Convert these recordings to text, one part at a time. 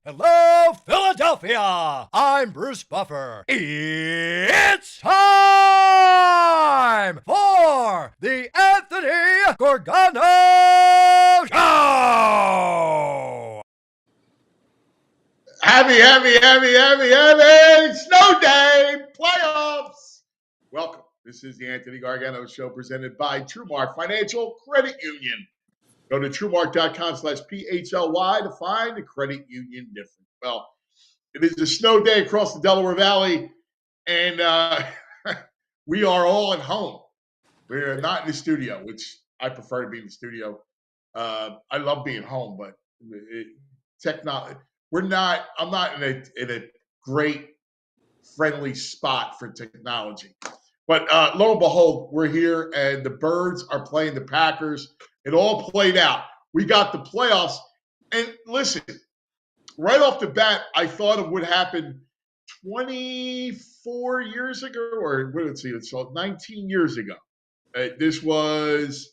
Hello, Philadelphia! I'm Bruce Buffer. It's time for the Anthony Gargano Show! Happy snow day playoffs. Welcome. This is the Anthony Gargano Show presented by TrueMark Financial Credit Union. Go to TrueMark.com/PHLY to find the credit union difference. Well, it is a snow day across the Delaware Valley, and we are all at home. We are not in the studio, which I prefer to be in the studio. I love being home, but technology. I'm not in a great, friendly spot for technology. But lo and behold, we're here, and the Birds are playing the Packers. It all played out. We got the playoffs. And listen, right off the bat, I thought it would happen 24 years ago, or let's see, it's 19 years ago. This was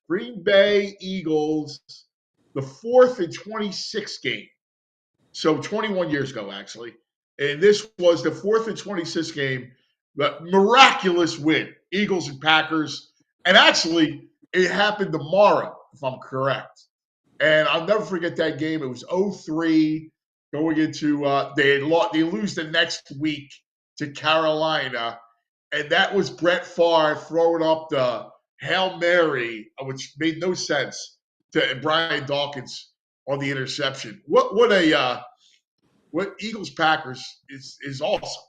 Green Bay Eagles, the 4th and 26th game. So 21 years ago, actually. And this was the 4th and 26th game. The miraculous win, Eagles and Packers. And actually, it happened tomorrow, if I'm correct. And I'll never forget that game. It was 0-3 going into they lose the next week to Carolina. And that was Brett Favre throwing up the Hail Mary, which made no sense, to Brian Dawkins on the interception. What Eagles Packers is awesome.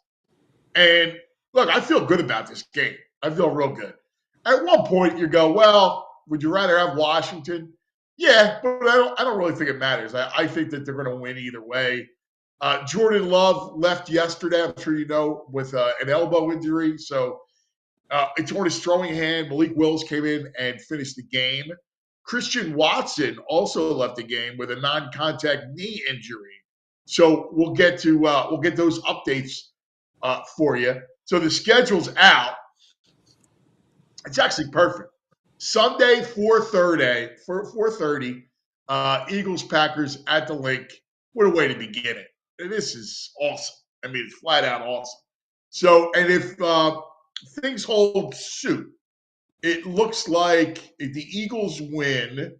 And look, I feel good about this game. I feel real good. At one point, you go, well, would you rather have Washington? Yeah, but I don't really think it matters. I think that they're going to win either way. Jordan Love left yesterday, I'm sure you know, with an elbow injury. So it's on his throwing hand. Malik Willis came in and finished the game. Christian Watson also left the game with a non-contact knee injury. So we'll get those updates for you. So the schedule's out. It's actually perfect. Sunday, 4:30, Eagles Packers at the Link. What a way to begin it! And this is awesome. I mean, it's flat out awesome. So, and if things hold suit, it looks like if the Eagles win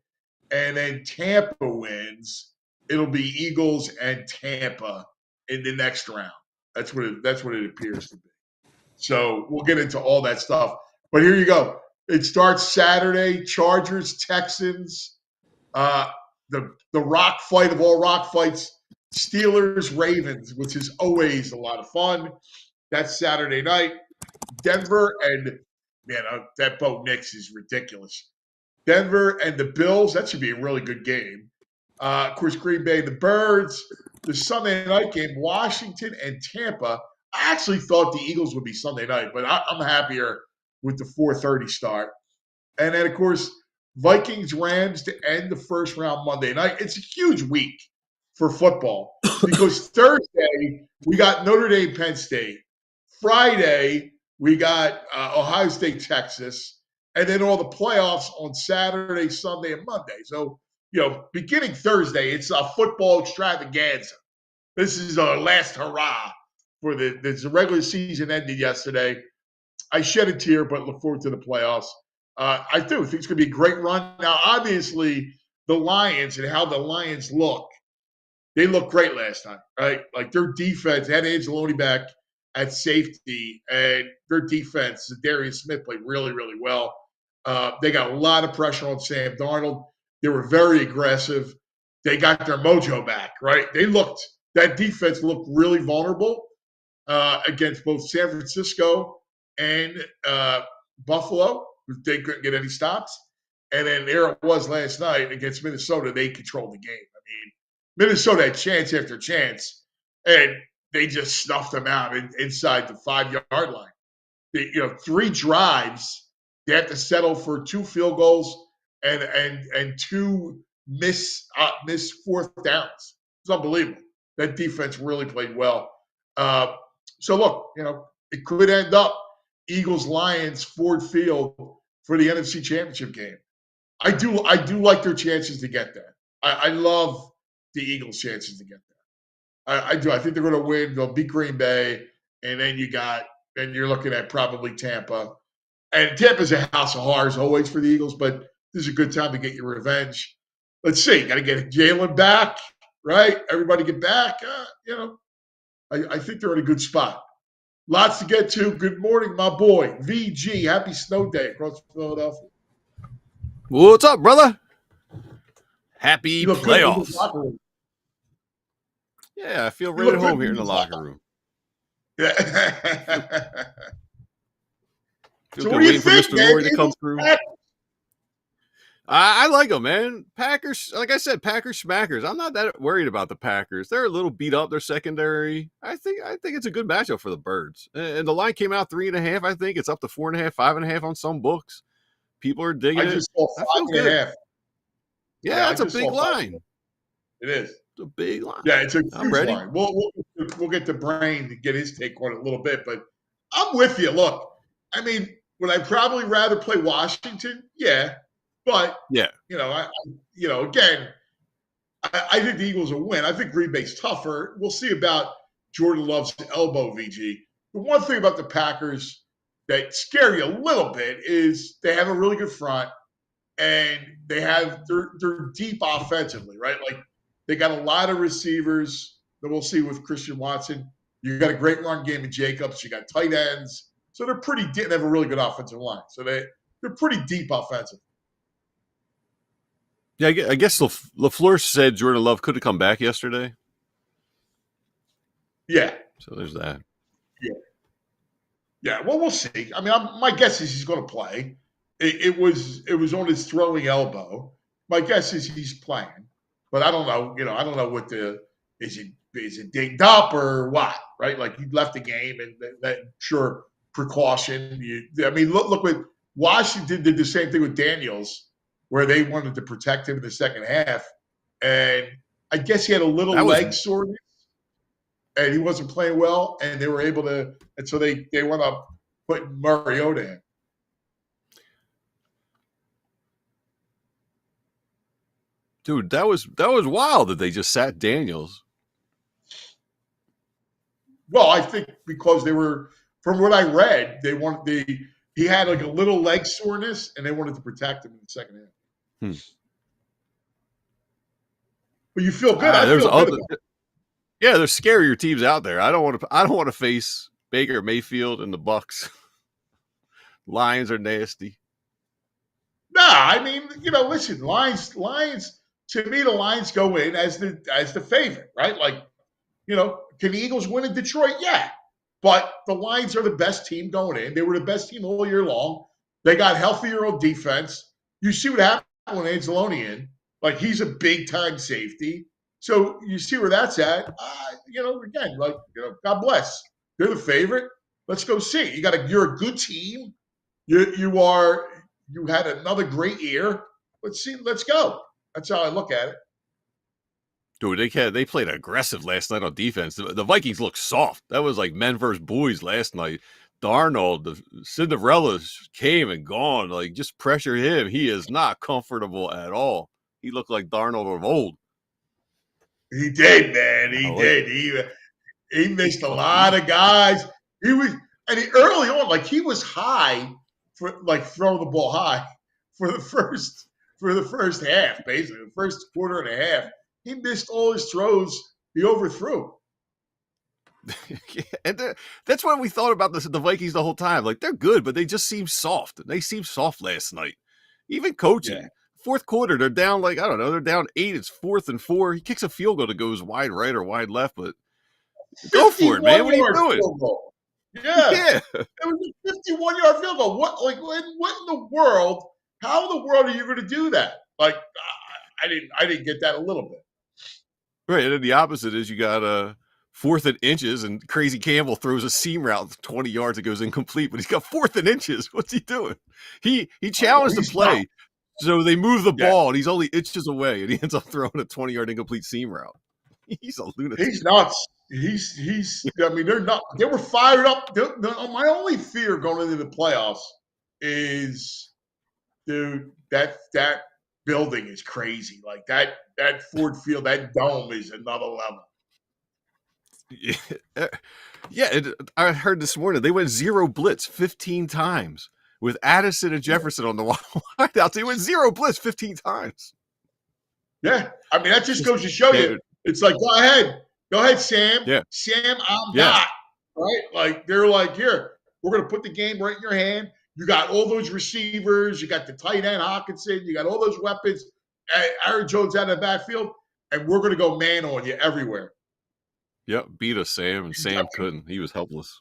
and then Tampa wins, it'll be Eagles and Tampa in the next round. That's what it appears to be. So we'll get into all that stuff. But here you go. It starts Saturday, Chargers, Texans, the rock fight of all rock fights, Steelers, Ravens, which is always a lot of fun. That's Saturday night. Denver and, that Bo Nix is ridiculous. Denver and the Bills, that should be a really good game. Of course, Green Bay, the Birds. The Sunday night game, Washington and Tampa. I actually thought the Eagles would be Sunday night, but I'm happier with the 4:30 start. And then, of course, Vikings-Rams to end the first round Monday night. It's a huge week for football because Thursday, we got Notre Dame, Penn State. Friday, we got Ohio State, Texas. And then all the playoffs on Saturday, Sunday, and Monday. So, beginning Thursday, it's a football extravaganza. This is our last hurrah for the regular season ended yesterday. I shed a tear, but look forward to the playoffs. I do think it's going to be a great run. Now, obviously, the Lions and how the Lions look, they looked great last time, right? Like their defense, they had Angeloni back at safety, and their defense, Darius Smith played really, really well. They got a lot of pressure on Sam Darnold. They were very aggressive. They got their mojo back, right? That defense looked really vulnerable against both San Francisco and Buffalo. They couldn't get any stops. And then there it was last night against Minnesota. They controlled the game. I mean, Minnesota had chance after chance, and they just snuffed them out inside the 5-yard line. 3 drives, they have to settle for 2 field goals and 2 missed fourth downs. It's unbelievable. That defense really played well. So look, it could end up Eagles-Lions Ford Field for the NFC Championship game. I do like their chances to get there. I love the Eagles' chances to get there. I do. I think they're going to win. They'll beat Green Bay, and then you're looking at probably Tampa. And Tampa's a house of horrors always for the Eagles, but this is a good time to get your revenge. Let's see. Got to get Jalen back, right? Everybody get back. I think they're in a good spot. Lots to get to. Good morning, my boy. VG, happy snow day across Philadelphia. What's up, brother? Happy playoffs. Yeah, I feel right at home here in the locker room. Yeah. So what do you think, Mr. Rory to come through. I like them, man. Packers, like I said, Packers smackers. I'm not that worried about the Packers. They're a little beat up. Their secondary. I think it's a good matchup for the Birds. And the line came out 3.5. I think it's up to 4.5, 5.5 on some books. People are digging it. I just saw 5.5. Yeah, that's a big line. It is. It's a big line. Yeah, it's a huge line. We'll get the Brain to get his take on it a little bit, but I'm with you. Look, I mean, would I probably rather play Washington? Yeah. But, yeah, again, I think the Eagles will win. I think Green Bay's tougher. We'll see about Jordan Love's elbow, VG. The one thing about the Packers that scare you a little bit is they have a really good front, and they're deep offensively, right? Like, they got a lot of receivers that we'll see with Christian Watson. You got a great run game in Jacobs. You got tight ends. So they're pretty deep. They have a really good offensive line. So they're pretty deep offensive. Yeah, I guess LaFleur said Jordan Love could have come back yesterday. Yeah. So there's that. Yeah. Yeah. Well, we'll see. I mean, my guess is he's going to play. It was on his throwing elbow. My guess is he's playing, but I don't know. I don't know what is it dinged up or what? Right? Like he left the game, and that sure precaution. Look what Washington did the same thing with Daniels, where they wanted to protect him in the second half. And I guess he had a little leg soreness, and he wasn't playing well, and they were able to – and so they went up putting Mariota in. Dude, that was wild that they just sat Daniels. Well, I think because they were – from what I read, he had like a little leg soreness, and they wanted to protect him in the second half. But you feel good. I feel good. Yeah, there's scarier teams out there. I don't want to face Baker Mayfield and the Bucks. Lions are nasty. Nah, I mean, listen, Lions. To me, the Lions go in as the favorite, right? Like, can the Eagles win in Detroit? Yeah, but the Lions are the best team going in. They were the best team all year long. They got healthier on defense. You see what happened when Anzalone in. Like, he's a big-time safety. So you see where that's at. Again, God bless. They're the favorite. Let's go see. You're a good team. You had another great year. Let's see. Let's go. That's how I look at it. Dude, they played aggressive last night on defense. The Vikings looked soft. That was like men versus boys last night. Darnold, the Cinderellas came and gone. Like, just pressure him. He is not comfortable at all. He looked like Darnold of old. He did, man. He did. He missed a lot of guys. Early on, like, he was high for like throwing the ball high for the first half, basically the first quarter and a half. He missed all his throws. He overthrew. And that's what we thought about the Vikings the whole time. Like, they're good, but they just seem soft. They seemed soft last night. even coaching. Yeah. Fourth quarter, they're down like, I don't know, they're down 8. It's 4th and 4. He kicks a field goal that goes wide right or wide left, but go for it, man. What are you doing? Field goal. Yeah. Yeah. It was a 51-yard field goal. What in the world? How in the world are you going to do that? Like, I didn't get that a little bit. Right. And then the opposite is you got a 4th and inches, and Crazy Campbell throws a seam route 20 yards that goes incomplete, but he's got 4th and inches. What's he doing? He challenged the play. Not. So they move the ball, and he's only inches away, and he ends up throwing a 20-yard incomplete seam route. He's a lunatic. He's nuts. He's. I mean, they're not. They were fired up. My only fear going into the playoffs is, dude, that building is crazy. Like that Ford Field, that dome is another level. Yeah. I heard this morning they went 0 blitz 15 times. With Addison and Jefferson on the wideouts, they went 0 blitz 15 times. Yeah, I mean that just goes to show you. It's like, go ahead, Sam. Yeah. Sam, I'm not right. Like they're like, here, we're gonna put the game right in your hand. You got all those receivers. You got the tight end Hawkinson. You got all those weapons. Aaron Jones out of the backfield, and we're gonna go man on you everywhere. Yep, beat us, Sam, and Sam couldn't. He was helpless.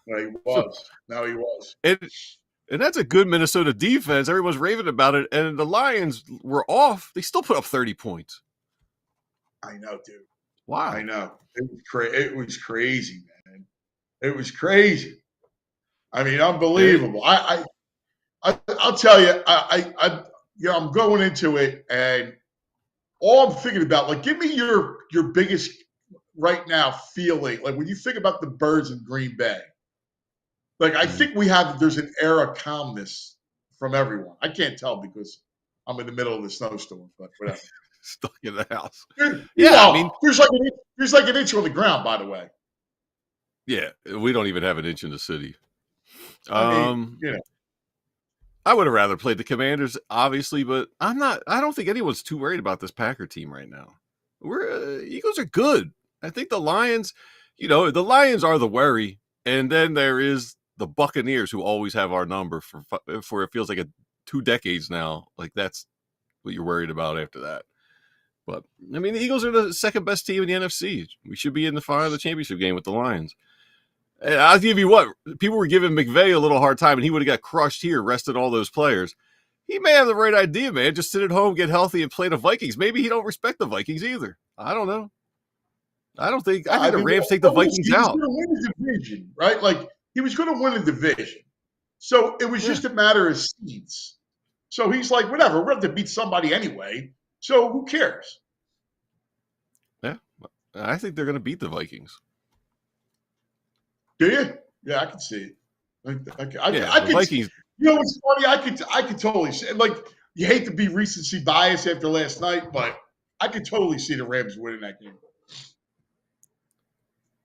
No, he was. No, he was. And that's a good Minnesota defense. Everyone's raving about it. And the Lions were off. They still put up 30 points. I know, dude. Wow. I know. It was crazy, man. It was crazy. I mean, unbelievable. I'll tell you, I'm going into it, and all I'm thinking about, like, give me your biggest right now feeling, like when you think about the Birds in Green Bay. Like, I think there's an air of calmness from everyone. I can't tell because I'm in the middle of the snowstorm, but whatever. Stuck in the house. I mean, there's like an inch on the ground, by the way. Yeah, we don't even have an inch in the city. I would have rather played the Commanders, obviously, but I don't think anyone's too worried about this Packer team right now. Eagles are good. I think the Lions, the Lions are the worry, and then there is the Buccaneers, who always have our number for it feels like 2 decades now. Like that's what you're worried about after that. But I mean, the Eagles are the second best team in the NFC. We should be in the final of the championship game with the Lions. And I'll give you what, people were giving McVay a little hard time, and he would have got crushed here, rested all those players. He may have the right idea, man. Just sit at home, get healthy, and play the Vikings. Maybe he don't respect the Vikings either. I don't know. I think the Rams take the Vikings out. He was going to win a division, right? Like, he was going to win a division. So it was just a matter of seeds. So he's like, whatever, we're going to have to beat somebody anyway. So who cares? Yeah. I think they're going to beat the Vikings. Do you? Yeah, I can see it. I the Vikings. You know what's funny? I could totally see it. Like, you hate to be recency bias after last night, but I could totally see the Rams winning that game.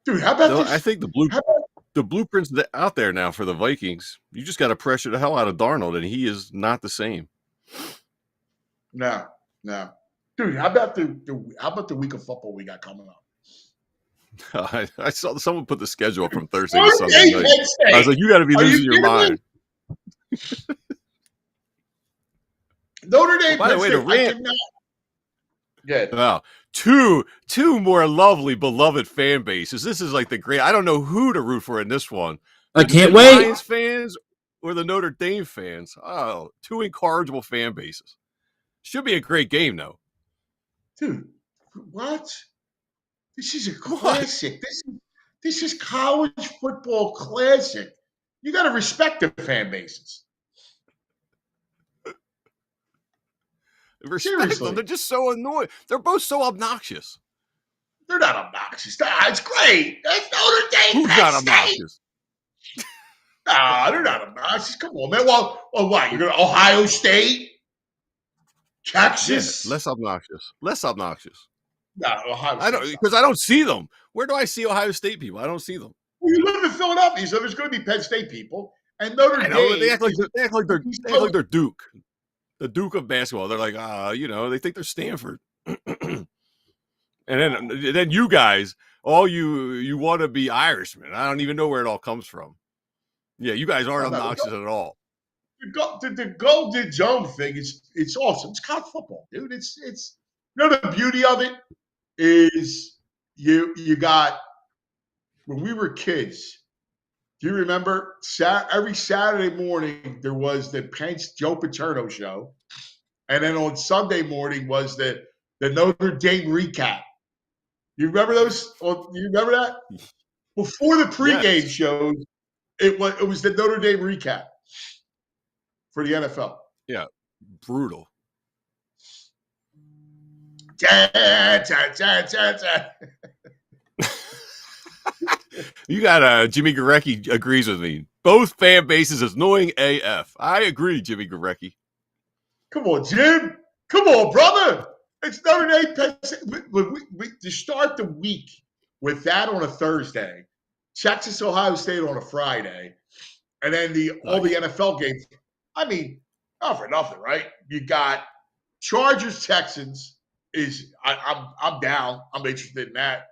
Dude, how about this? I think the blueprint's out there now for the Vikings. You just got to pressure the hell out of Darnold, and he is not the same. No. Dude, how about the week of football we got coming up? I saw someone put the schedule up from Thursday to Sunday night. I was like, you got to be losing your mind. Notre Dame. By the way, the Rams. Good. Wow. Two more lovely, beloved fan bases. This is like the great. I don't know who to root for in this one. I can't wait. Lions fans or the Notre Dame fans. Oh, 2 incorrigible fan bases. Should be a great game, though. Dude, what? This is a classic. This is college football classic. You got to respect the fan bases. Respect them. They're just so annoying. They're both so obnoxious. They're not obnoxious. It's great. That's Notre Dame. Who's not obnoxious? Nah, they're not obnoxious. Come on, man. Well, what? You're going to Ohio State? Texas? Yeah, less obnoxious. No, Ohio State. I don't, because I don't see them. Where do I see Ohio State people? I don't see them. Well, you live in Philadelphia, so there's going to be Penn State people. And Notre Dame. They act like they're Duke. The Duke of basketball. They're like, they think they're Stanford. And then you guys, all you want to be Irishmen. I don't even know where it all comes from. Yeah, you guys aren't obnoxious at all. the Golden Zone thing it's awesome. It's college football, dude. It's you know the beauty of it is you got when we were kids. Do you remember every Saturday morning there was the Joe Paterno show, and then on Sunday morning was the Notre Dame recap. You remember those? You remember that? Before the pregame shows, it was the Notre Dame recap for the NFL. Yeah, brutal. You got Jimmy Garecki agrees with me. Both fan bases is annoying AF. I agree, Jimmy Garecki. Come on, Jim. Come on, brother. It's Notre Dame. To start the week with that on a Thursday, Texas, Ohio State on a Friday, and then all the NFL games. I mean, not for nothing, right? You got Chargers, Texans. I'm down. I'm interested in that.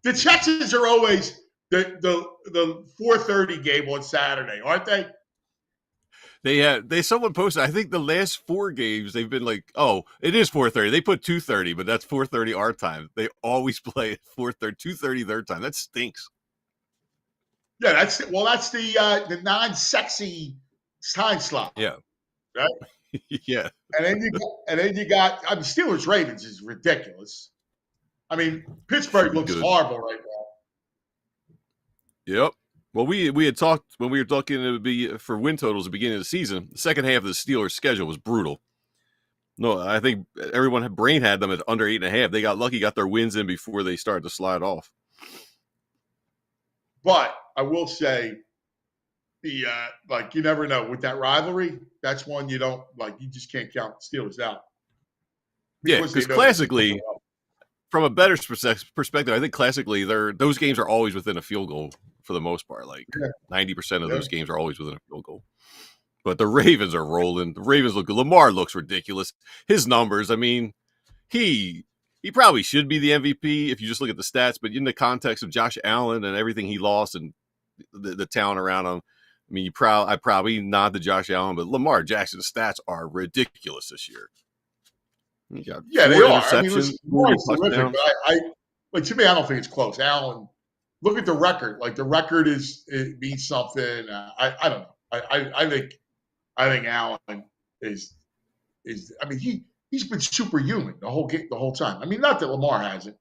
The Texans are always the 4:30 game on Saturday, aren't they? Someone posted, I think the last 4 games they've been like, oh, it is 4:30. They put 2:30, but that's 4:30 our time. They always play at 4:30, 2:30 their time. That stinks. Yeah, that's the non-sexy time slot. Yeah. Right? Yeah. And then you got Steelers Ravens is ridiculous. I mean, Pittsburgh looks horrible right now. Yep. Well, we had talked when we were talking it would be for win totals at the beginning of the season. The second half of the Steelers' schedule was brutal. No, I think everyone had them at under 8.5. They got lucky, got their wins in before they started to slide off. But I will say, you never know with that rivalry. That's one you don't you just can't count the Steelers out. Yeah, because classically, from a better perspective, I think classically those games are always within a field goal for the most part. 90% of those games are always within a field goal. But the Ravens are rolling. The Ravens look good. Lamar looks ridiculous. His numbers, I mean, he probably should be the MVP if you just look at the stats, but in the context of Josh Allen and everything he lost and the talent around him, I mean, I probably nod to Josh Allen, but Lamar Jackson's stats are ridiculous this year. They are. I mean, listen, terrific, but to me, I don't think it's close. Allen, look at the record. The record it means something. I don't know. I think Allen is. I mean, he's been superhuman the whole time. I mean, not that Lamar hasn't.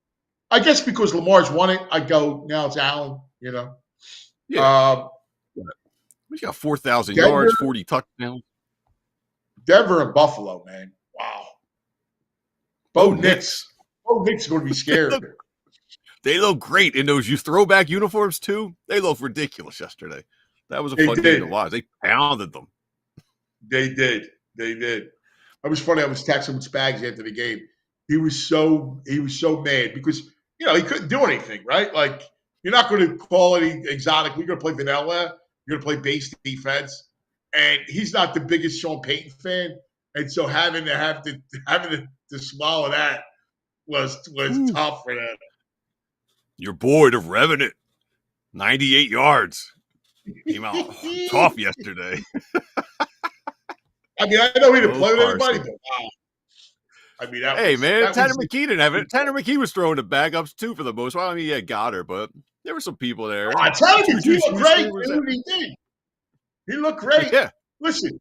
I guess because Lamar's won it, I go now it's Allen. You know. Yeah. He's got 4,000 yards, 40 touchdowns. Denver and Buffalo, man. Wow. Bo Nix is going to be scared. They look great in those throwback uniforms, too. They look ridiculous yesterday. That was a fun game to watch. They pounded them. They did. It was funny. I was texting with Spags after the game. He was so mad because, he couldn't do anything, right? You're not going to call any exotic. We're going to play vanilla. You're going to play base defense. And he's not the biggest Sean Payton fan. And so having to swallow that was tough for them. Your boy, the Revenant, 98 yards. Came out tough yesterday. I mean, I know he didn't play with anybody, but wow. I mean, Tanner McKee didn't have it. Tanner McKee was throwing the backups too for the most part. I mean, yeah, Goddard, but there were some people there. Tanner McKee looked great. He looked great. Yeah. Listen,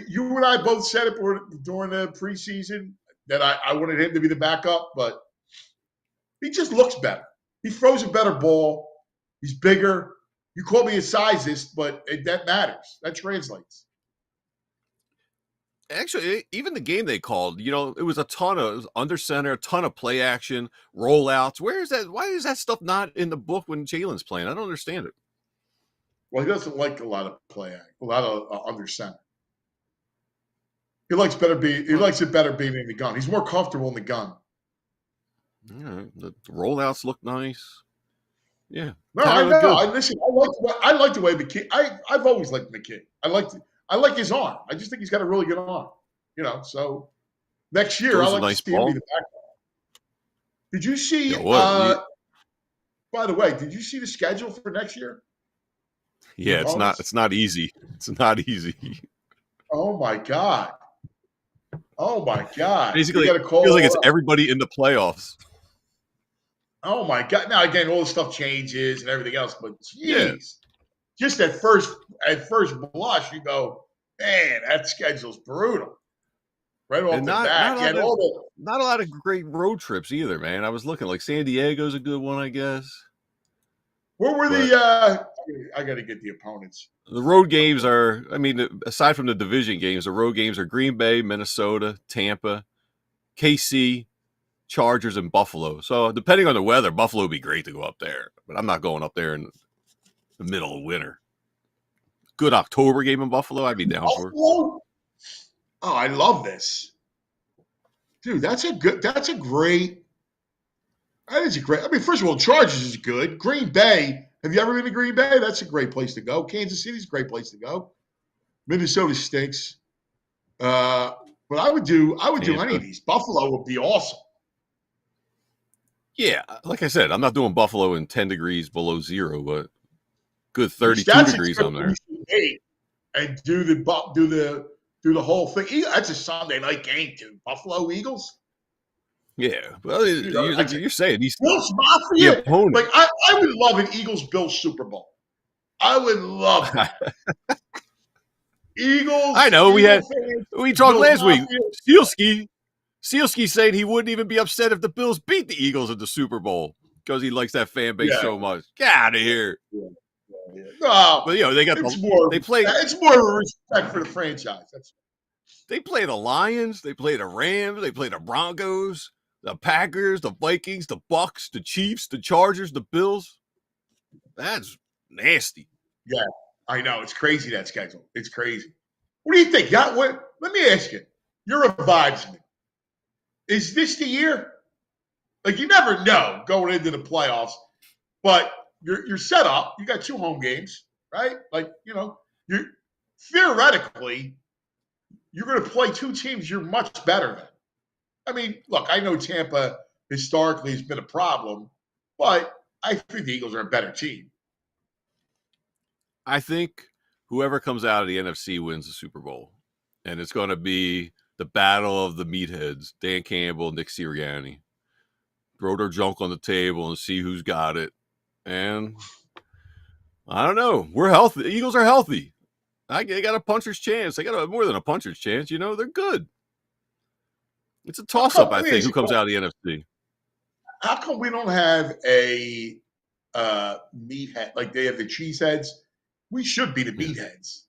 you and I both said it during the preseason that I wanted him to be the backup, but he just looks better. He throws a better ball. He's bigger. You call me a sizist, but that matters. That translates. Actually, even the game they called, it was it was under center, a ton of play action, rollouts. Where is that? Why is that stuff not in the book when Jalen's playing? I don't understand it. Well, he doesn't like a lot of play action, a lot of under center. He likes it better being in the gun. He's more comfortable in the gun. Yeah, the rollouts look nice. Yeah. No, I know. Listen, I like the way McKee. I've always liked McKee. I like his arm. I just think he's got a really good arm. So next year I like to see him be the backup. Did you see? By the way, did you see the schedule for next year? Yeah, it's not easy. It's not easy. Oh my God. Oh my God. Basically, You got to it call. feels like it's everybody in the playoffs. Oh my God. Now again, all the stuff changes and everything else, but Yeah. geez. Just at first blush, you go, man, that schedule's brutal. Right off And the not bat. a Yeah, lot and of all the not a lot of great road trips either, man. I was looking like San Diego's a good one, I guess. what were But I gotta get the opponents. the road games are, I mean, aside from the division games, the road games are Green Bay, Minnesota, Tampa, KC, Chargers, and Buffalo. So depending on the weather, Buffalo would be great to go up there. But I'm not going up there in the middle of winter. Good October game in Buffalo, I'd be down for. Buffalo? Oh, I love this. Dude, that is a great. I mean, first of all, Chargers is good. Green Bay. Have you ever been to Green Bay? That's a great place to go. Kansas City's a great place to go. Minnesota stinks. But I would do any of Tampa. these. Buffalo would be awesome. Yeah, like I said, I'm not doing Buffalo in 10 degrees below zero, but good Which 32 that's a degrees trip on we there. should take and do the whole thing. That's a Sunday night game too. Buffalo Eagles. Yeah, well, Dude, like you're saying, Bills the Mafia. opponent. Like I would love an Eagles Bills Super Bowl. I would love that. Eagles. I know Fans, we talked Bills last week. Mafia. Sealski saying he wouldn't even be upset if the Bills beat the Eagles at the Super Bowl because he likes that fan base so much. Get out of here. Yeah. No, But they got it's more of a respect for the franchise. They play the Lions, they play the Rams, they play the Broncos, the Packers, the Vikings, the Bucks, the Chiefs, the Chargers, the Bills. That's nasty. Yeah, I know. It's crazy, that schedule. It's crazy. What do you think? Let me ask you. You're a vibesman. Is this the year? Like, you never know going into the playoffs, but you're set up. You got 2 home games, right? Like, you're theoretically you're going to play 2 teams you're much better than. I mean, look, I know Tampa historically has been a problem, but I think the Eagles are a better team. I think whoever comes out of the NFC wins the Super Bowl. And it's going to be the battle of the meatheads, Dan Campbell, Nick Sirianni. Throw their junk on the table and see who's got it. And I don't know. We're healthy. The Eagles are healthy. They got a puncher's chance. They got more than a puncher's chance. They're good. It's a toss-up, I think, who comes out of the NFC. How come we don't have a meathead? Like they have the cheeseheads. We should be the meatheads.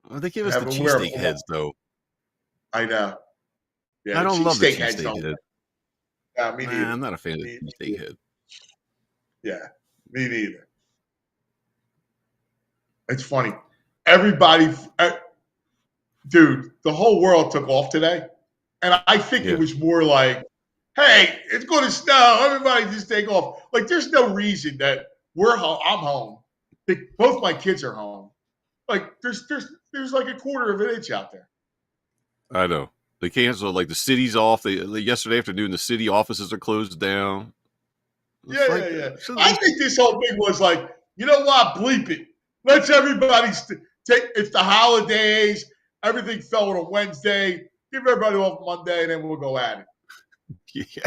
Well, they give us the cheesesteak heads, though. I know. Yeah, I don't love the cheesesteak head. Yeah, me neither. I'm not a fan of the cheesesteak head. Yeah, me neither. It's funny. Everybody, dude, the whole world took off today. And I think it was more like, hey, it's going to snow. Everybody just take off. Like, there's no reason that we're home. I'm home. Both my kids are home. Like, there's like a quarter of an inch out there. I know. They canceled, like, the city's off. Yesterday afternoon, the city offices are closed down. Yeah. I think this whole thing was like, you know what? Bleep it. Let's everybody take. It's the holidays. Everything fell on a Wednesday. Give everybody off Monday, and then we'll go at it. Yeah.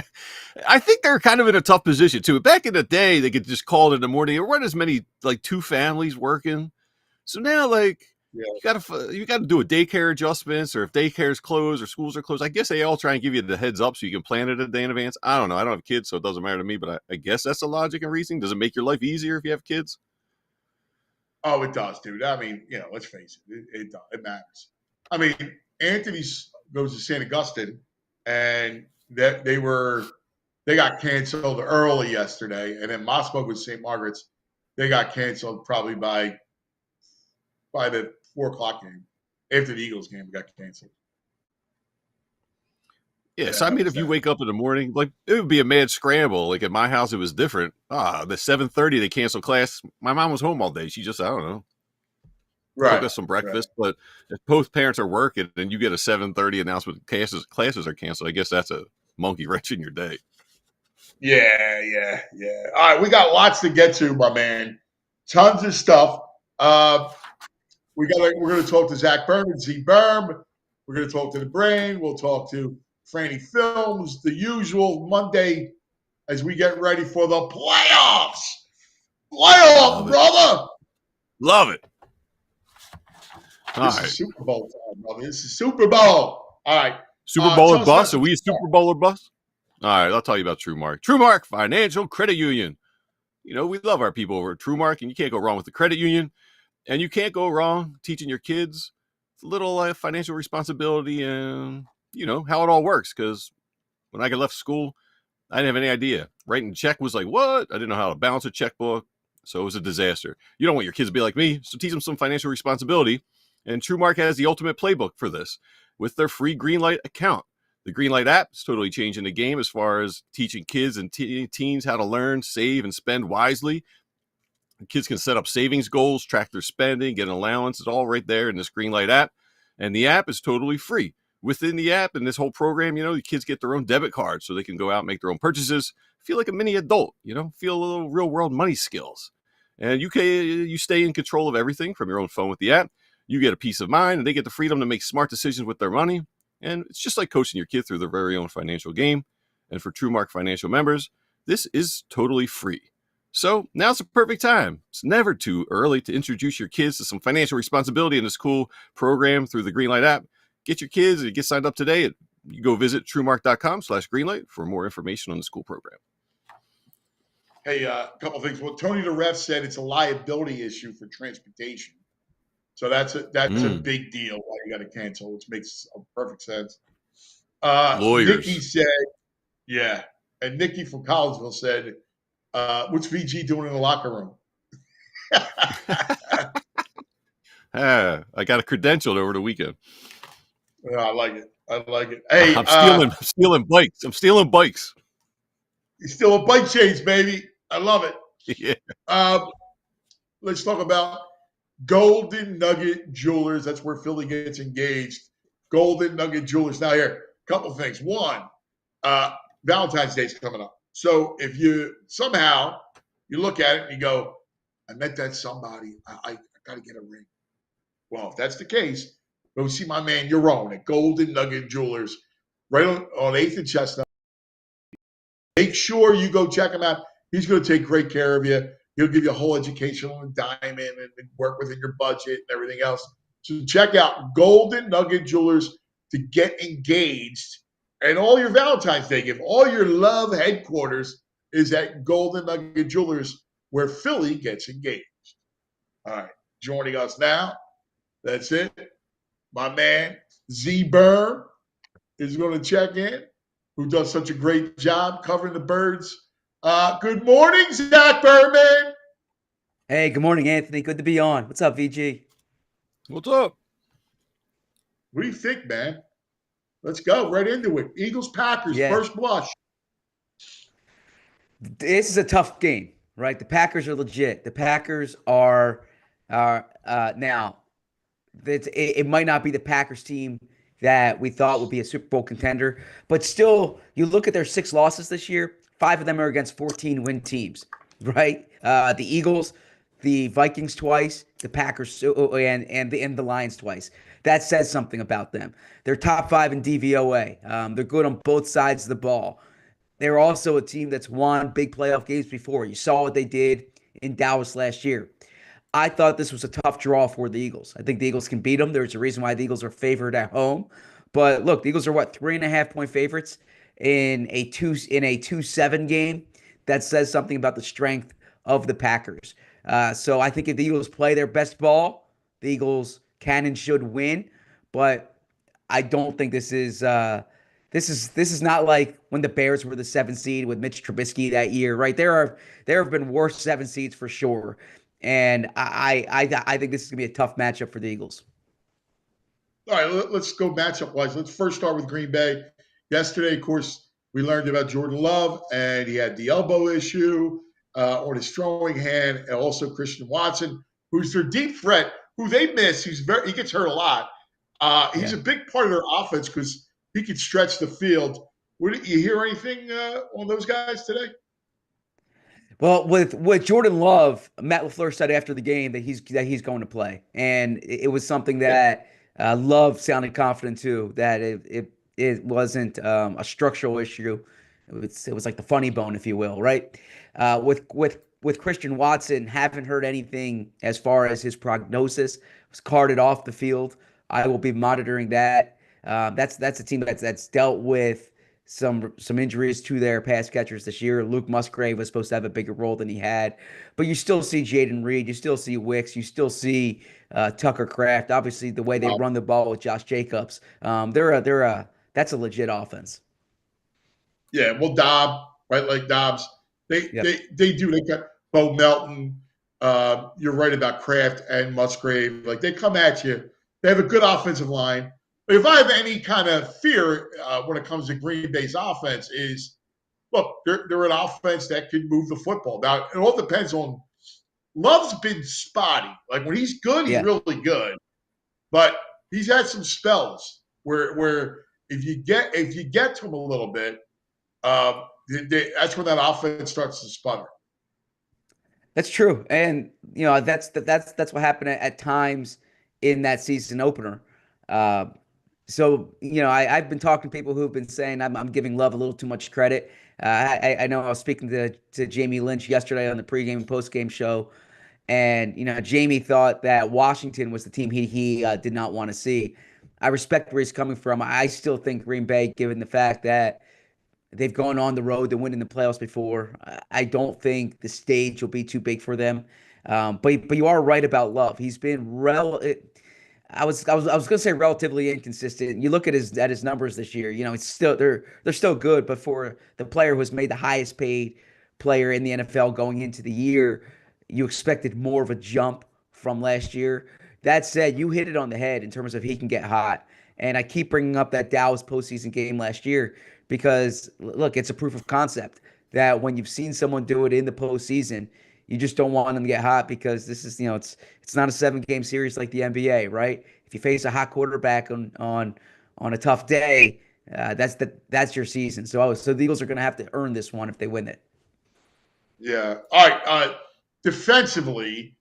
I think they're kind of in a tough position, too. Back in the day, they could just call it in the morning. There weren't as many, like, 2 families working. So now, like, you got to do a daycare adjustments, or if daycare's closed or schools are closed. I guess they all try and give you the heads up so you can plan it a day in advance. I don't know. I don't have kids, so it doesn't matter to me, but I guess that's the logic and reasoning. Does it make your life easier if you have kids? Oh, it does, dude. I mean, let's face it. It does. It matters. I mean, Anthony goes to St. Augustine, and they got canceled early yesterday, and then Moscow with St. Margaret's, they got canceled probably by the 4:00 game. After the Eagles game, it got canceled. Yeah, so I mean, if you wake up in the morning, like, it would be a mad scramble. Like at my house, it was different. The 7:30 they canceled class. My mom was home all day. She just, I don't know, cook us some breakfast. Right. But if both parents are working, and you get a 7:30 announcement classes are canceled, I guess that's a monkey wrench in your day. Yeah. All right, we got lots to get to, my man. Tons of stuff. we're going to talk to Zach Berman, Z Berm. We're going to talk to the Brain. We'll talk to Franny Films, the usual Monday as we get ready for the playoffs. Playoff, brother. Love it. This is Super Bowl time, brother. This is Super Bowl. All right. Super Bowl or bust? Are we a Super Bowl or bust? All right, I'll tell you about TrueMark. TrueMark Financial Credit Union. You know, we love our people over at TrueMark, and you can't go wrong with the credit union. And you can't go wrong teaching your kids a little financial responsibility and, you know, how it all works. Because when I left school, I didn't have any idea. Writing a check was like, what? I didn't know how to balance a checkbook. So it was a disaster. You don't want your kids to be like me, so teach them some financial responsibility. And TrueMark has the ultimate playbook for this with their free Greenlight account. The Greenlight app is totally changing the game as far as teaching kids and teens how to learn, save, and spend wisely. The kids can set up savings goals, track their spending, get an allowance. It's all right there in this Greenlight app. And the app is totally free. Within the app and this whole program, you know, the kids get their own debit card so they can go out and make their own purchases. Feel like a mini adult, you know, feel a little real world money skills. And you stay in control of everything from your own phone with the app. You get a peace of mind, and they get the freedom to make smart decisions with their money. And it's just like coaching your kid through their very own financial game. And for TrueMark Financial members, this is totally free. So now's the perfect time. It's never too early to introduce your kids to some financial responsibility in this cool program through the Greenlight app. Get your kids and get signed up today. You go visit truemark.com/greenlight for more information on the school program. Hey, a couple things. Well, Tony the Ref said it's a liability issue for transportation. So that's a big deal why you got to cancel, which makes perfect sense. Lawyers. Nikki said, yeah. And Nikki from Collegeville said, what's VG doing in the locker room? I got a credentialed over the weekend. Yeah, I like it. Hey, I'm stealing bikes. You're still a bike chains, baby. I love it. Yeah. Let's talk about Golden Nugget Jewelers. That's where Philly gets engaged. Golden Nugget Jewelers. Now here, a couple of things. One, Valentine's Day's coming up. So if you somehow you look at it and you go, I met that somebody. I got to get a ring. Well, if that's the case, go see my man Yaron at Golden Nugget Jewelers right on 8th and Chestnut. Make sure you go check him out. He's going to take great care of you. He'll give you a whole educational endowment and work within your budget and everything else. So check out Golden Nugget Jewelers to get engaged. And all your Valentine's Day gift, all your love headquarters is at Golden Nugget Jewelers where Philly gets engaged. All right, joining us now, that's it. My man, Z Berm, is going to check in, who does such a great job covering the Birds. Good morning, Zach Berman. Hey, good morning, Anthony. Good to be on. What's up, VG? What's up? What do you think, man? Let's go right into it. Eagles-Packers, first blush. This is a tough game, right? The Packers are legit. The Packers are now. It might not be the Packers team that we thought would be a Super Bowl contender, but still, you look at their 6 losses this year. 5 of them are against 14-win teams, right? The Eagles, the Vikings twice, the Packers, and the Lions twice. That says something about them. They're top 5 in DVOA. They're good on both sides of the ball. They're also a team that's won big playoff games before. You saw what they did in Dallas last year. I thought this was a tough draw for the Eagles. I think the Eagles can beat them. There's a reason why the Eagles are favored at home. But look, the Eagles are 3.5-point favorites in a 2-7 game. That says something about the strength of the Packers. So I think if the Eagles play their best ball, the Eagles can and should win. But I don't think this is not like when the Bears were the 7th seed with Mitch Trubisky that year, right? There have been worse 7 seeds for sure. And I think this is gonna be a tough matchup for the Eagles. All right, let's go matchup-wise. Let's first start with Green Bay. Yesterday, of course, we learned about Jordan Love, and he had the elbow issue on his throwing hand, and also Christian Watson, who's their deep threat, who they miss. He gets hurt a lot. He's a big part of their offense because he could stretch the field. Did you hear anything on those guys today? Well, with Jordan Love, Matt LaFleur said after the game that he's going to play, and it was something Yeah. that Love sounded confident too, that it wasn't a structural issue. It was like the funny bone, if you will, right? With Christian Watson, haven't heard anything as far as his prognosis. Was carted off the field. I will be monitoring that. That's a team that's dealt with some injuries to their pass catchers this year. Luke Musgrave was supposed to have a bigger role than he had, but you still see Jaden Reed, you still see Wicks, you still see Tucker Kraft. Obviously, the way they run the ball with Josh Jacobs, that's a legit offense. Yeah, well, right? Like Dobbs, Yep. they do. They got Bo Melton. You're right about Kraft and Musgrave. Like they come at you. They have a good offensive line. But if I have any kind of fear when it comes to Green Bay's offense, is look, they're an offense that can move the football. Now it all depends on. Love's been spotty. Like when he's good, he's Yeah. really good. But he's had some spells where if you get to him a little bit, that's when that offense starts to sputter. That's true, and that's what happened at times in that season opener. Uh, so I've been talking to people who've been saying I'm giving Love a little too much credit. I know I was speaking to Jamie Lynch yesterday on the pregame and postgame show, and Jamie thought that Washington was the team he did not want to see. I respect where he's coming from. I still think Green Bay, given the fact that they've gone on the road to win in the playoffs before. I don't think the stage will be too big for them. But you are right about Love. He's been I was going to say relatively inconsistent. You look at his numbers this year. It's still they're still good, but for the player who has made the highest paid player in the NFL going into the year, you expected more of a jump from last year. That said, you hit it on the head in terms of he can get hot. And I keep bringing up that Dallas postseason game last year because, look, it's a proof of concept that when you've seen someone do it in the postseason, you just don't want them to get hot because this is, it's not a 7-game series like the NBA, right? If you face a hot quarterback on a tough day, that's your season. So the Eagles are going to have to earn this one if they win it. Yeah. All right. Defensively,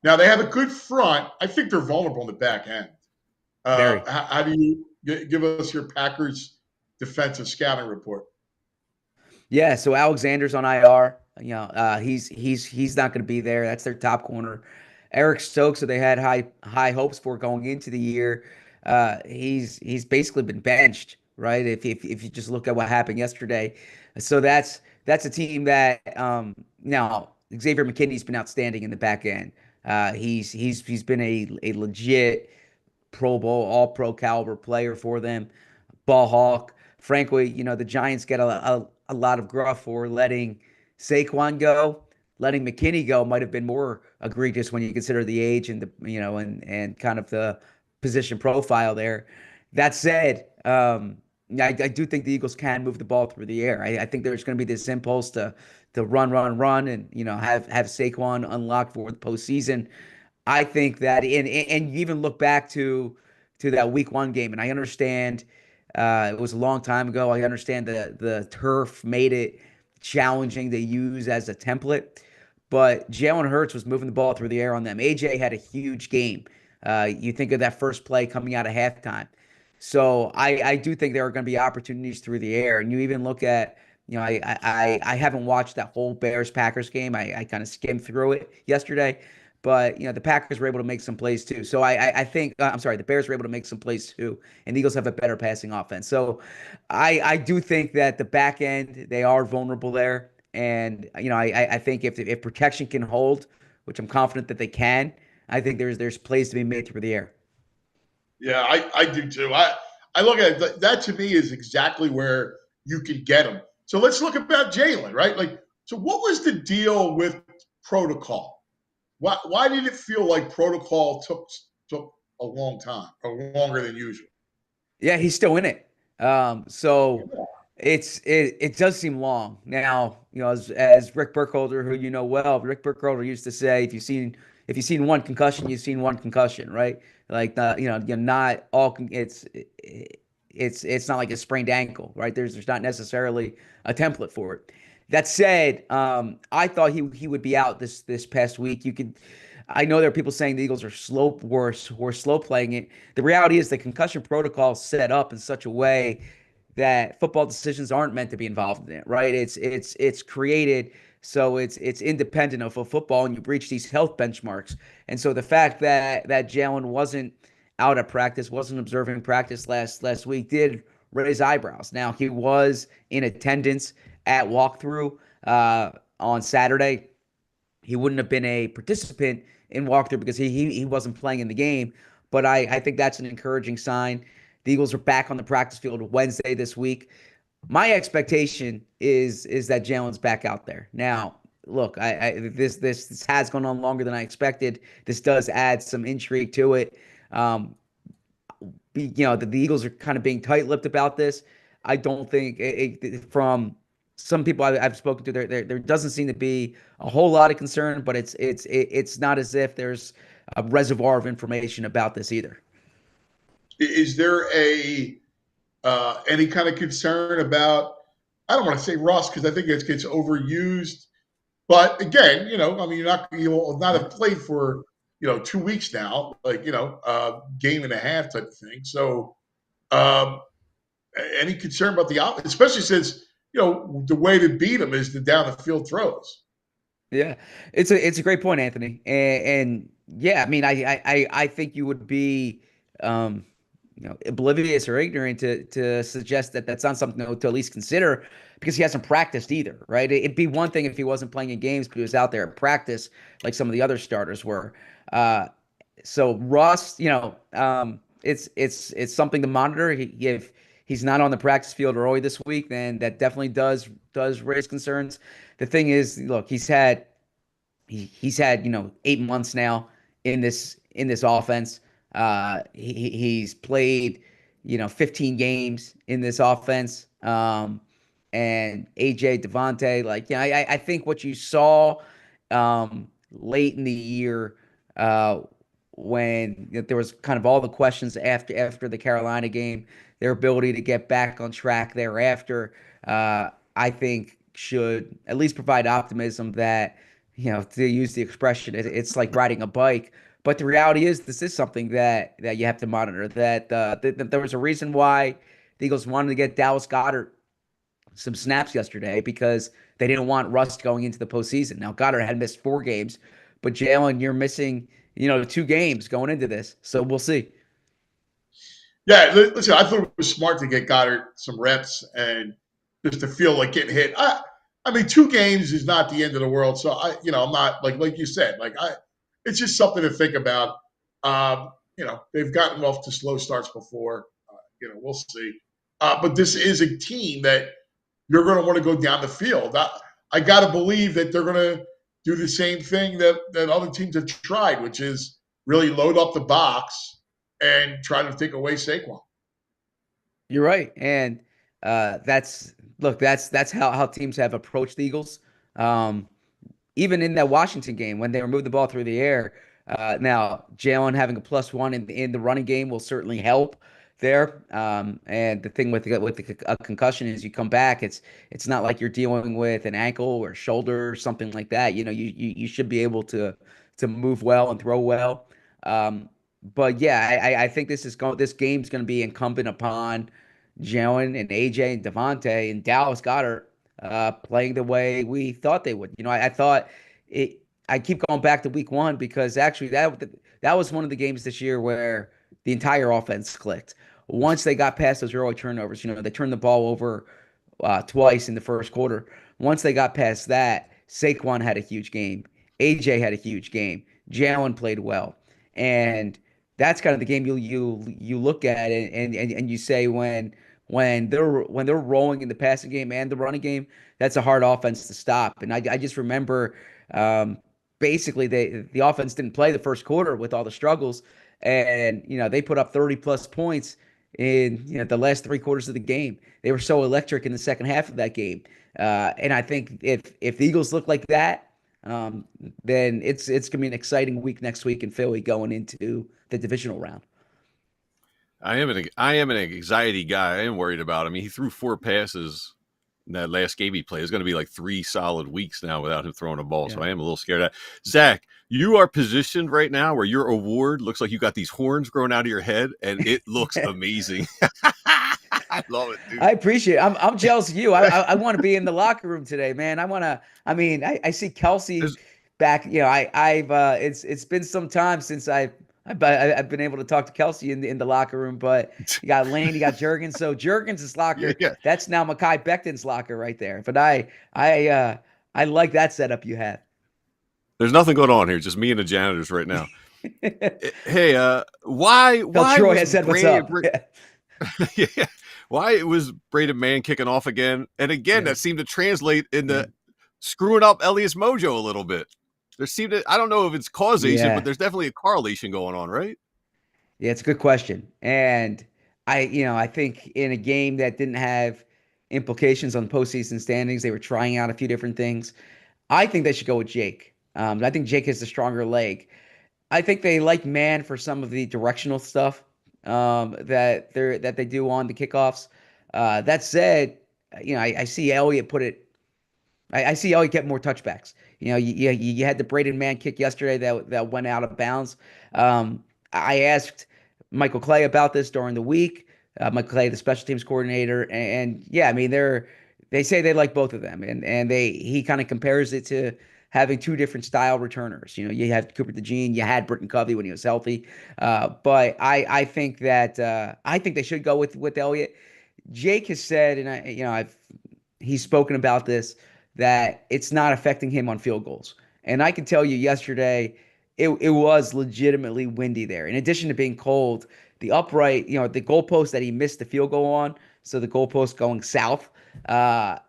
now they have a good front. I think they're vulnerable in the back end. Very. How do you give us your Packers defensive scouting report? Yeah, so Alexander's on IR. He's not going to be there. That's their top corner. Eric Stokes, so they had high hopes for going into the year. He's basically been benched, right? If you just look at what happened yesterday, so that's a team that now Xavier McKinney's been outstanding in the back end. He's been a legit Pro Bowl, All Pro caliber player for them. Ball hawk. Frankly, the Giants get a lot of gruff for letting Saquon go. Letting McKinney go might have been more egregious when you consider the age and and kind of the position profile there. That said, I do think the Eagles can move the ball through the air. I think there's going to be this impulse to run, and have Saquon unlocked for the postseason. I think that and you even look back to that week 1 game, and I understand it was a long time ago. I understand the turf made it challenging to use as a template, but Jalen Hurts was moving the ball through the air on them. AJ had a huge game. You think of that first play coming out of halftime. So I do think there are going to be opportunities through the air, and you even look at. I haven't watched that whole Bears Packers game. I kind of skimmed through it yesterday, but the Packers were able to make some plays too. So I think I'm sorry, the Bears were able to make some plays too, and the Eagles have a better passing offense. So I do think that the back end they are vulnerable there, and I think if protection can hold, which I'm confident that they can, I think there's plays to be made through the air. Yeah, I do too. I look at it, that to me is exactly where you can get them. So let's look about Jalen, right? Like, so what was the deal with protocol? Why did it feel like protocol took a long time, or longer than usual? Yeah, he's still in it. So it does seem long. Now, as Rick Burkholder, who well, Rick Burkholder used to say, if you've seen one concussion, you've seen one concussion, right? Like you're not all. It's not like a sprained ankle, right? There's not necessarily a template for it. That said, I thought he would be out this past week. I know there are people saying the Eagles are were slow playing it. The reality is the concussion protocol is set up in such a way that football decisions aren't meant to be involved in it, right? It's created so it's independent of a football, and you breach these health benchmarks. And so the fact that Jalen wasn't out at practice, wasn't observing practice last week, did raise eyebrows. Now he was in attendance at walkthrough on Saturday. He wouldn't have been a participant in walkthrough because he wasn't playing in the game. But I think that's an encouraging sign. The Eagles are back on the practice field Wednesday this week. My expectation is that Jalen's back out there. Now, look, this has gone on longer than I expected. This does add some intrigue to it. The Eagles are kind of being tight-lipped about this. I don't think from some people I've spoken to, there doesn't seem to be a whole lot of concern, but it's not as if there's a reservoir of information about this either. Is there any kind of concern about? I don't want to say rust because I think it gets overused. But again, you'll not have played for 2 weeks now, like a game and a half type of thing. So, any concern about the offense, especially since the way to beat them is the down the field throws. Yeah, it's a great point, Anthony, and yeah, I mean, I think you would be oblivious or ignorant to suggest that that's not something to at least consider because he hasn't practiced either, right? It'd be one thing if he wasn't playing in games, but he was out there at practice like some of the other starters were. So Russ, it's something to monitor. If he's not on the practice field early this week, then that definitely does raise concerns. The thing is, look, he's had 8 months now in this offense. He's played 15 games in this offense. And AJ Devontae, I think what you saw late in the year when there was kind of all the questions after the Carolina game, their ability to get back on track thereafter, I think should at least provide optimism that, to use the expression, it's like riding a bike. But the reality is this is something that you have to monitor, that there was a reason why the Eagles wanted to get Dallas Goedert some snaps yesterday because they didn't want rust going into the postseason. Now, Goedert had missed 4 games, but Jalen, you're missing, 2 games going into this. So we'll see. Yeah, listen, I thought it was smart to get Goedert some reps and just to feel like getting hit. I mean, 2 games is not the end of the world. So I'm not like you said, it's just something to think about. They've gotten off to slow starts before. We'll see. But this is a team that you're going to want to go down the field. I got to believe that they're going to do the same thing that other teams have tried, which is really load up the box and try to take away Saquon. You're right, and that's how teams have approached the Eagles. Even in that Washington game when they moved the ball through the air. Now Jalen having a +1 in the running game will certainly help there. And the thing with a concussion is you come back, it's not like you're dealing with an ankle or shoulder or something like that. You should be able to move well and throw well. But yeah, I think this game's going to be incumbent upon Jalen and AJ and Devontae and Dallas Goedert playing the way we thought they would. I thought it. I keep going back to week 1 because actually that was one of the games this year where the entire offense clicked. Once they got past those early turnovers, they turned the ball over twice in the first quarter. Once they got past that, Saquon had a huge game. AJ had a huge game. Jalen played well, and that's kind of the game you look at it and you say when they're rolling in the passing game and the running game, that's a hard offense to stop. And I just remember basically the offense didn't play the first quarter with all the struggles, and they put up 30+ points in the last 3 quarters of the game. They were so electric in the second half of that game, and I think if the Eagles look like that, then it's gonna be an exciting week next week in Philly going into the divisional round. I am an anxiety guy. I am worried about him. He threw 4 passes in that last game he played. It's going to be like 3 solid weeks now without him throwing a ball. Yeah. So I am a little scared of that. Zach, you are positioned right now where your award looks like you got these horns growing out of your head, and it looks amazing. I love it, dude. I appreciate it. I'm jealous of you. I want to be in the locker room today, man. I see Kelsey There's- back. It's been some time since I've been able to talk to Kelsey in the locker room, but you got Lane, you got Jurgens. So Jurgens' locker, Yeah. that's now Mekhi Becton's locker right there. But I like that setup you have. There's nothing going on here. Just me and the janitors right now. Hey, why Troy was has said what's Brady- up. yeah. Why was Braden Mann kicking off again? And again, that seemed to translate into screwing up Elliott's mojo a little bit. I don't know if it's causation, but there's definitely a correlation going on, right? Yeah, it's a good question. And I think in a game that didn't have implications on postseason standings, they were trying out a few different things. I think they should go with Jake. I think Jake has the stronger leg. I think they like Mann for some of the directional stuff that they do on the kickoffs. That said, I see Elliott put it. I see Elliott get more touchbacks. You had the Braden Mann kick yesterday that went out of bounds. I asked Michael Clay about this during the week. Michael Clay, the special teams coordinator, and yeah, I mean they say they like both of them, and he kind of compares it to having two different style returners. You have Cooper DeJean, you had Britton Covey when he was healthy, but I think that I think they should go with Elliott. Jake has said, and he's spoken about this, that it's not affecting him on field goals. And I can tell you yesterday, it was legitimately windy there. In addition to being cold, the upright, the goalpost that he missed the field goal on, so the goalpost going south, that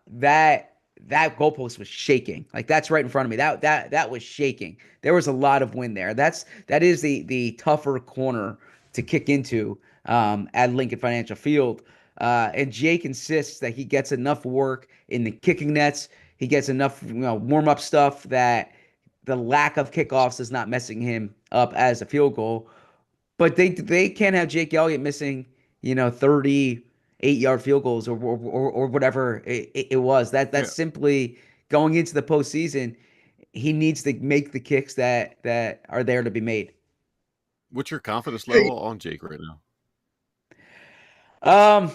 goalpost was shaking. Like that's right in front of me. That was shaking. There was a lot of wind there. That is the tougher corner to kick into at Lincoln Financial Field. And Jake insists that he gets enough work in the kicking nets. He gets enough warm-up stuff that the lack of kickoffs is not messing him up as a field goal. But they can't have Jake Elliott missing 38-yard field goals or whatever it was. That's simply going into the postseason. He needs to make the kicks that are there to be made. What's your confidence level on Jake right now?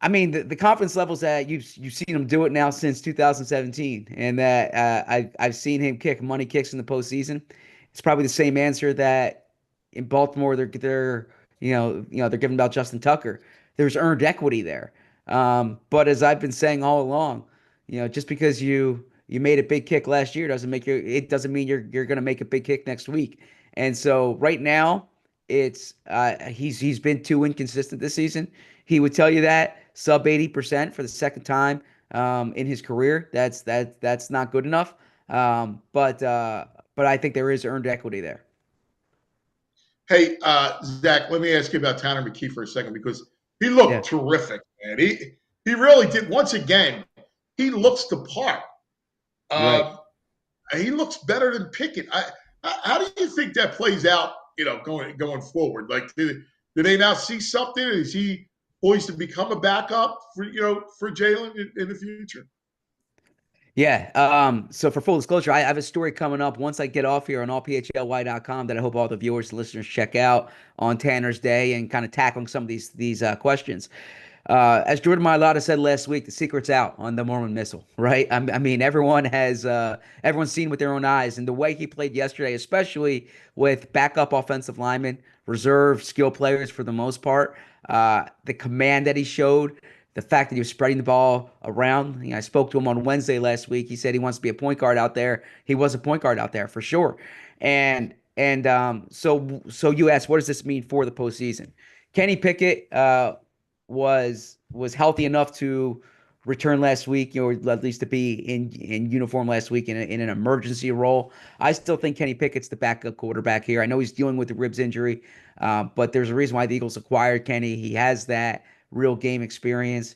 I mean, the confidence levels that you've seen him do it now since 2017, and that I've seen him kick money kicks in the postseason. It's probably the same answer that in Baltimore they're giving about Justin Tucker. There's earned equity there. But as I've been saying all along, just because you made a big kick last year doesn't mean you're going to make a big kick next week. And so right now it's he's been too inconsistent this season. He would tell you that sub 80% for the second time in his career. That's not good enough. But I think there is earned equity there. Hey, Zach, let me ask you about Tanner McKee for a second because he looked terrific, man. He really did. Once again, he looks the part. Right. He looks better than Pickett. How do you think that plays out? Going forward. Like, do they now see something? Is he poised to become a backup for Jalen in the future? Yeah. So for full disclosure, I have a story coming up once I get off here on allphly.com that I hope all the viewers and listeners check out on Tanner's Day and kind of tackling some of these questions. As Jordan Mailata said last week, the secret's out on the Mormon missile, right? I mean, everyone's seen with their own eyes, and the way he played yesterday, especially with backup offensive linemen, reserve skill players for the most part, the command that he showed, the fact that he was spreading the ball around. I spoke to him on Wednesday last week. He said he wants to be a point guard out there. He was a point guard out there for sure. And so you asked, what does this mean for the postseason? Kenny Pickett was healthy enough to return last week, or at least to be in uniform last week in an emergency role. I still think Kenny Pickett's the backup quarterback here. I know he's dealing with the ribs injury, but there's a reason why the Eagles acquired Kenny. He has that real game experience.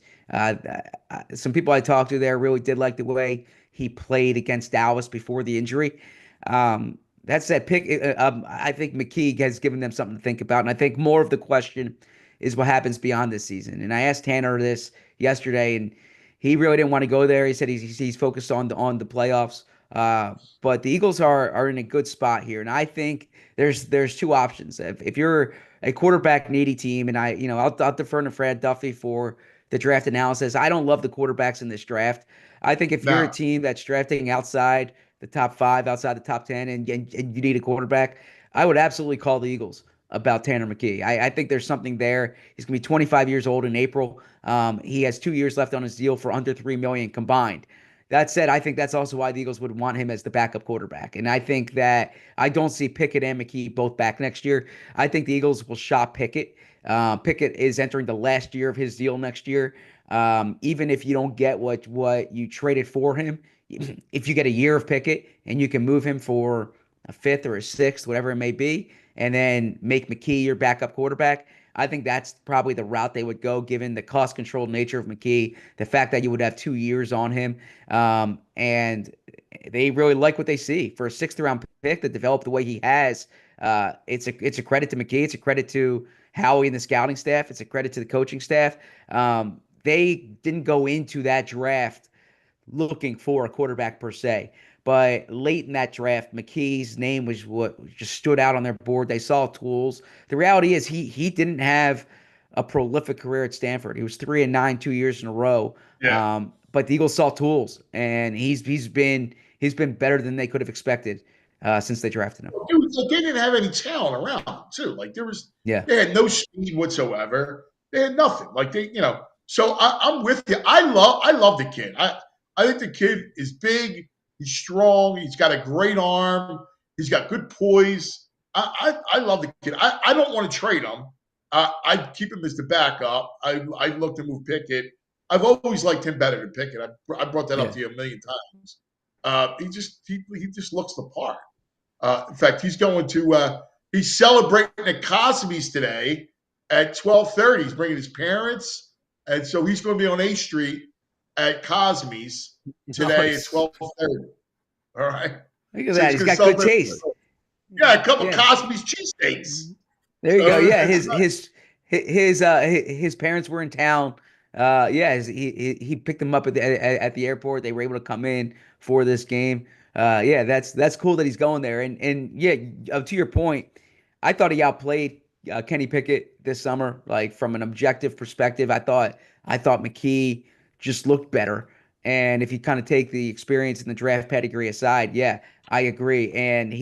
Some people I talked to there really did like the way he played against Dallas before the injury. That said, I think McKee has given them something to think about, and I think more of the question is what happens beyond this season. And I asked Tanner this yesterday, and He really didn't want to go there. He said he's focused on the playoffs. But the Eagles are in a good spot here, and I think there's two options. If you're a quarterback needy team, and I'll defer to Fran Duffy for the draft analysis. I don't love the quarterbacks in this draft. I think if you're a Now, team that's drafting outside the top 5, outside the top 10, and you need a quarterback, I would absolutely call the Eagles about Tanner McKee. I think there's something there. He's going to be 25 years old in April. He has 2 years left on his deal for under $3 million combined. That said, I think that's also why the Eagles would want him as the backup quarterback. And I think that I don't see Pickett and McKee both back next year. I think the Eagles will shop Pickett. Pickett is entering the last year of his deal next year. Even if you don't get what you traded for him, if you get a year of Pickett and you can move him for a fifth or a sixth, whatever it may be, and then make McKee your backup quarterback, I think that's probably the route they would go, given the cost-controlled nature of McKee, the fact that you would have 2 years on him, and they really like what they see for a sixth-round pick that developed the way he has. It's a credit to McKee. It's a credit to Howie and the scouting staff. It's a credit to the coaching staff. They didn't go into that draft looking for a quarterback per se. But late in that draft, McKee's name was what just stood out on their board. They saw tools. The reality is he didn't have a prolific career at Stanford. He was 3-9 2 years in a row. yeah. But the Eagles saw tools, and he's been better than they could have expected since they drafted him. Dude, like, they didn't have any talent around, too. Like, Yeah. they had no speed whatsoever. They had nothing. Like, so I'm with you. I love the kid. I think the kid is big. He's strong. He's got a great arm. He's got good poise. I love the kid. I don't want to trade him. I'd keep him as the backup. I'd look to move Pickett. I've always liked him better than Pickett. I brought that up to you a million times. He just looks the part. In fact, he's going to he's celebrating at Cosby's today at 12:30. He's bringing his parents, and so he's going to be on A Street at Cosby's today at 12:30. All right. Look at that. He's got good taste. Yeah, a couple Cosby's cheesesteaks. There you go. Yeah, his parents were in town. He picked them up at the airport. They were able to come in for this game. That's cool that he's going there. And to your point, I thought he outplayed Kenny Pickett this summer. Like, from an objective perspective, I thought McKee just looked better. And if you kind of take the experience and the draft pedigree aside, yeah, I agree. And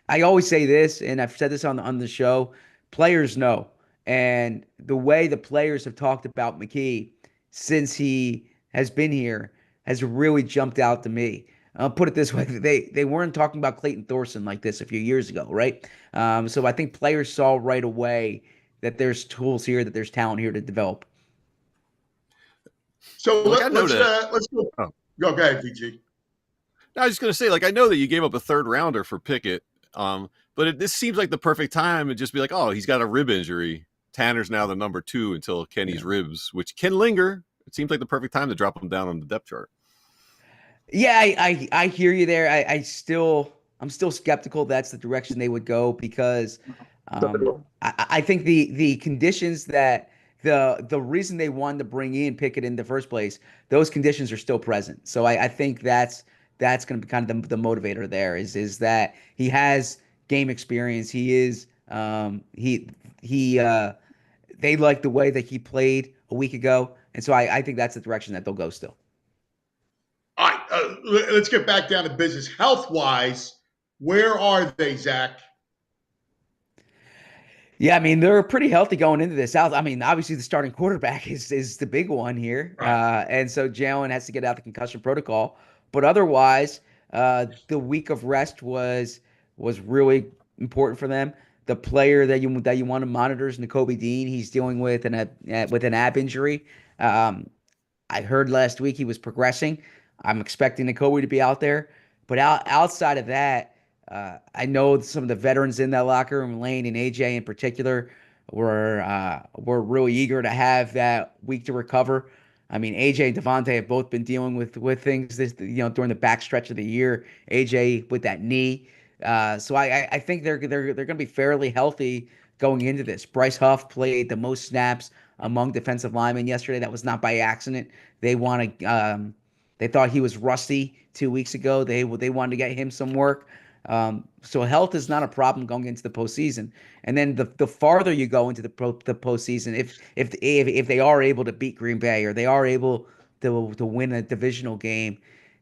I always say this, and I've said this on the show, players know. And the way the players have talked about McKee since he has been here has really jumped out to me. I'll put it this way. They weren't talking about Clayton Thorson like this a few years ago, right? So I think players saw right away that there's tools here, that there's talent here to develop. So let's go. Oh. Go ahead, PG. I was just going to say, I know that you gave up a third rounder for Pickett, but this seems like the perfect time to just be like, oh, he's got a rib injury. Tanner's now the number 2 until Kenny's ribs, which can linger. It seems like the perfect time to drop him down on the depth chart. Yeah, I hear you there. I'm still skeptical that's the direction they would go, because I think the conditions that the reason they wanted to bring in Pickett in the first place, those conditions are still present. So I think that's going to be kind of the motivator there is that he has game experience. He is they like the way that he played a week ago, and so I think that's the direction that they'll go still. All right, let's get back down to business. Health-wise, where are they, Zach? Yeah, I mean, they're pretty healthy going into this. I mean, obviously the starting quarterback is the big one here. Right. And so Jalen has to get out the concussion protocol. But otherwise, the week of rest was really important for them. The player that you want to monitor is Nakobe Dean. He's dealing with an ab injury. I heard last week he was progressing. I'm expecting Nakobe to be out there. But outside of that, I know some of the veterans in that locker room, Lane and AJ in particular, were really eager to have that week to recover. I mean, AJ and Devontae have both been dealing with things during the backstretch of the year. AJ with that knee, so I think they're going to be fairly healthy going into this. Bryce Huff played the most snaps among defensive linemen yesterday. That was not by accident. They want to. They thought he was rusty 2 weeks ago. They wanted to get him some work. So health is not a problem going into the postseason. And then the farther you go into the postseason, if they are able to beat Green Bay or they are able to win a divisional game,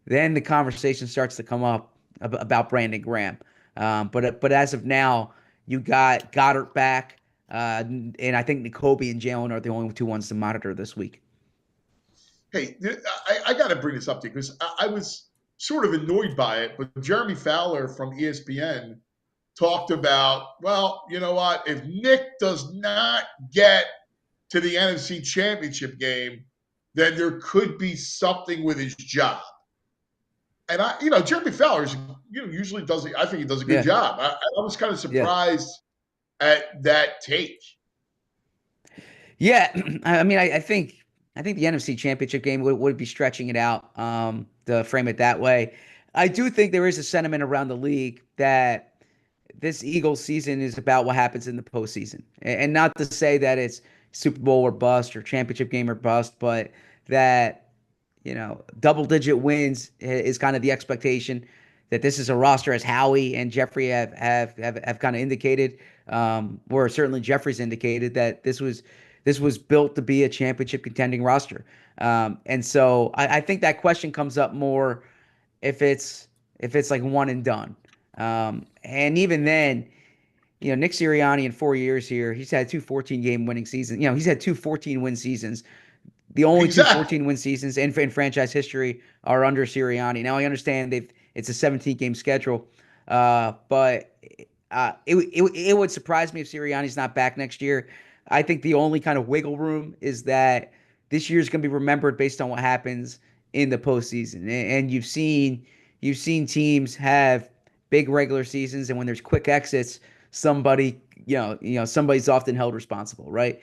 then the conversation starts to come up about Brandon Graham. But as of now, you got Goddard back, and I think N'Kobe and Jalen are the only two ones to monitor this week. Hey, I got to bring this up to you because I was sort of annoyed by it, but Jeremy Fowler from ESPN talked about, well, you know what? If Nick does not get to the NFC Championship game, then there could be something with his job. And Jeremy Fowler usually does. I think he does a good job. I was kind of surprised at that take. Yeah, I mean, I think the NFC Championship game would be stretching it out to frame it that way. I do think there is a sentiment around the league that this Eagles season is about what happens in the postseason, and not to say that it's Super Bowl or bust or championship game or bust, but that double-digit wins is kind of the expectation. That this is a roster, as Howie and Jeffrey have kind of indicated, or certainly Jeffrey's indicated, that this was built to be a championship contending roster. And so I think that question comes up more if it's like one and done. And even then, Nick Sirianni in 4 years here, he's had two 14-game winning seasons. He's had two 14-win seasons. The only two 14-win seasons in franchise history are under Sirianni. Now I understand it's a 17-game schedule, but it would surprise me if Sirianni's not back next year. I think the only kind of wiggle room is that this year is going to be remembered based on what happens in the postseason. And you've seen teams have big regular seasons, and when there's quick exits, somebody's often held responsible, right?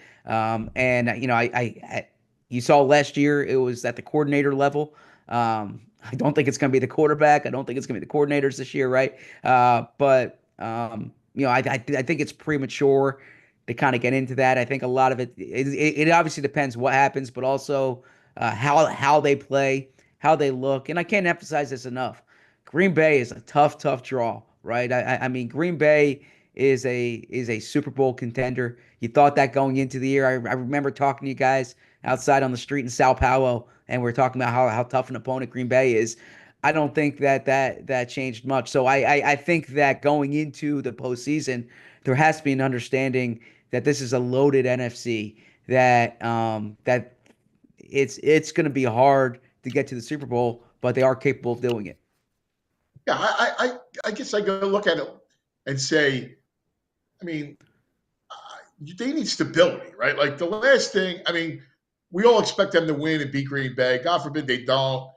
You saw last year it was at the coordinator level. I don't think it's going to be the quarterback. I don't think it's going to be the coordinators this year, right? I think it's premature to kind of get into that. I think a lot of it obviously depends what happens, but also how they play, how they look. And I can't emphasize this enough. Green Bay is a tough draw, right? I mean, Green Bay is a Super Bowl contender. You thought that going into the year. I remember talking to you guys outside on the street in Sao Paulo, and we're talking about how tough an opponent Green Bay is. I don't think that changed much. So I think that going into the postseason, there has to be an understanding that this is a loaded NFC, that it's going to be hard to get to the Super Bowl, but they are capable of doing it. Yeah, I guess I go look at it and say, I mean, they need stability, right? Like the last thing, I mean, we all expect them to win and beat Green Bay. God forbid they don't,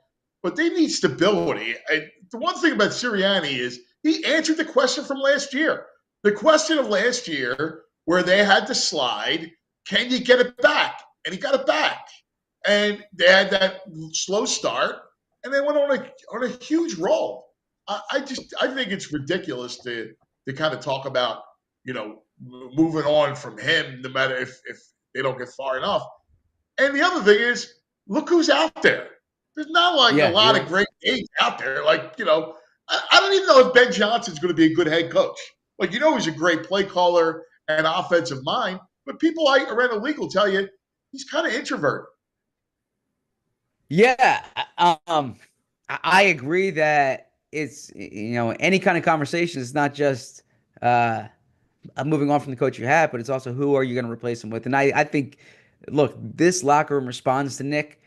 but they need stability. And the one thing about Sirianni is he answered the question from last year. The question of last year where they had to slide, can you get it back? And he got it back. And they had that slow start, and they went on a huge roll. I think it's ridiculous to kind of talk about, moving on from him, no matter if they don't get far enough. And the other thing is, look who's out there. There's not like a lot of great names out there. Like, I don't even know if Ben Johnson's going to be a good head coach. Like, he's a great play caller and offensive mind, but people around the league will tell you he's kind of introverted. Yeah, I agree that it's, any kind of conversation is not just moving on from the coach you have, but it's also who are you going to replace him with. And I think, look, this locker room responds to Nick.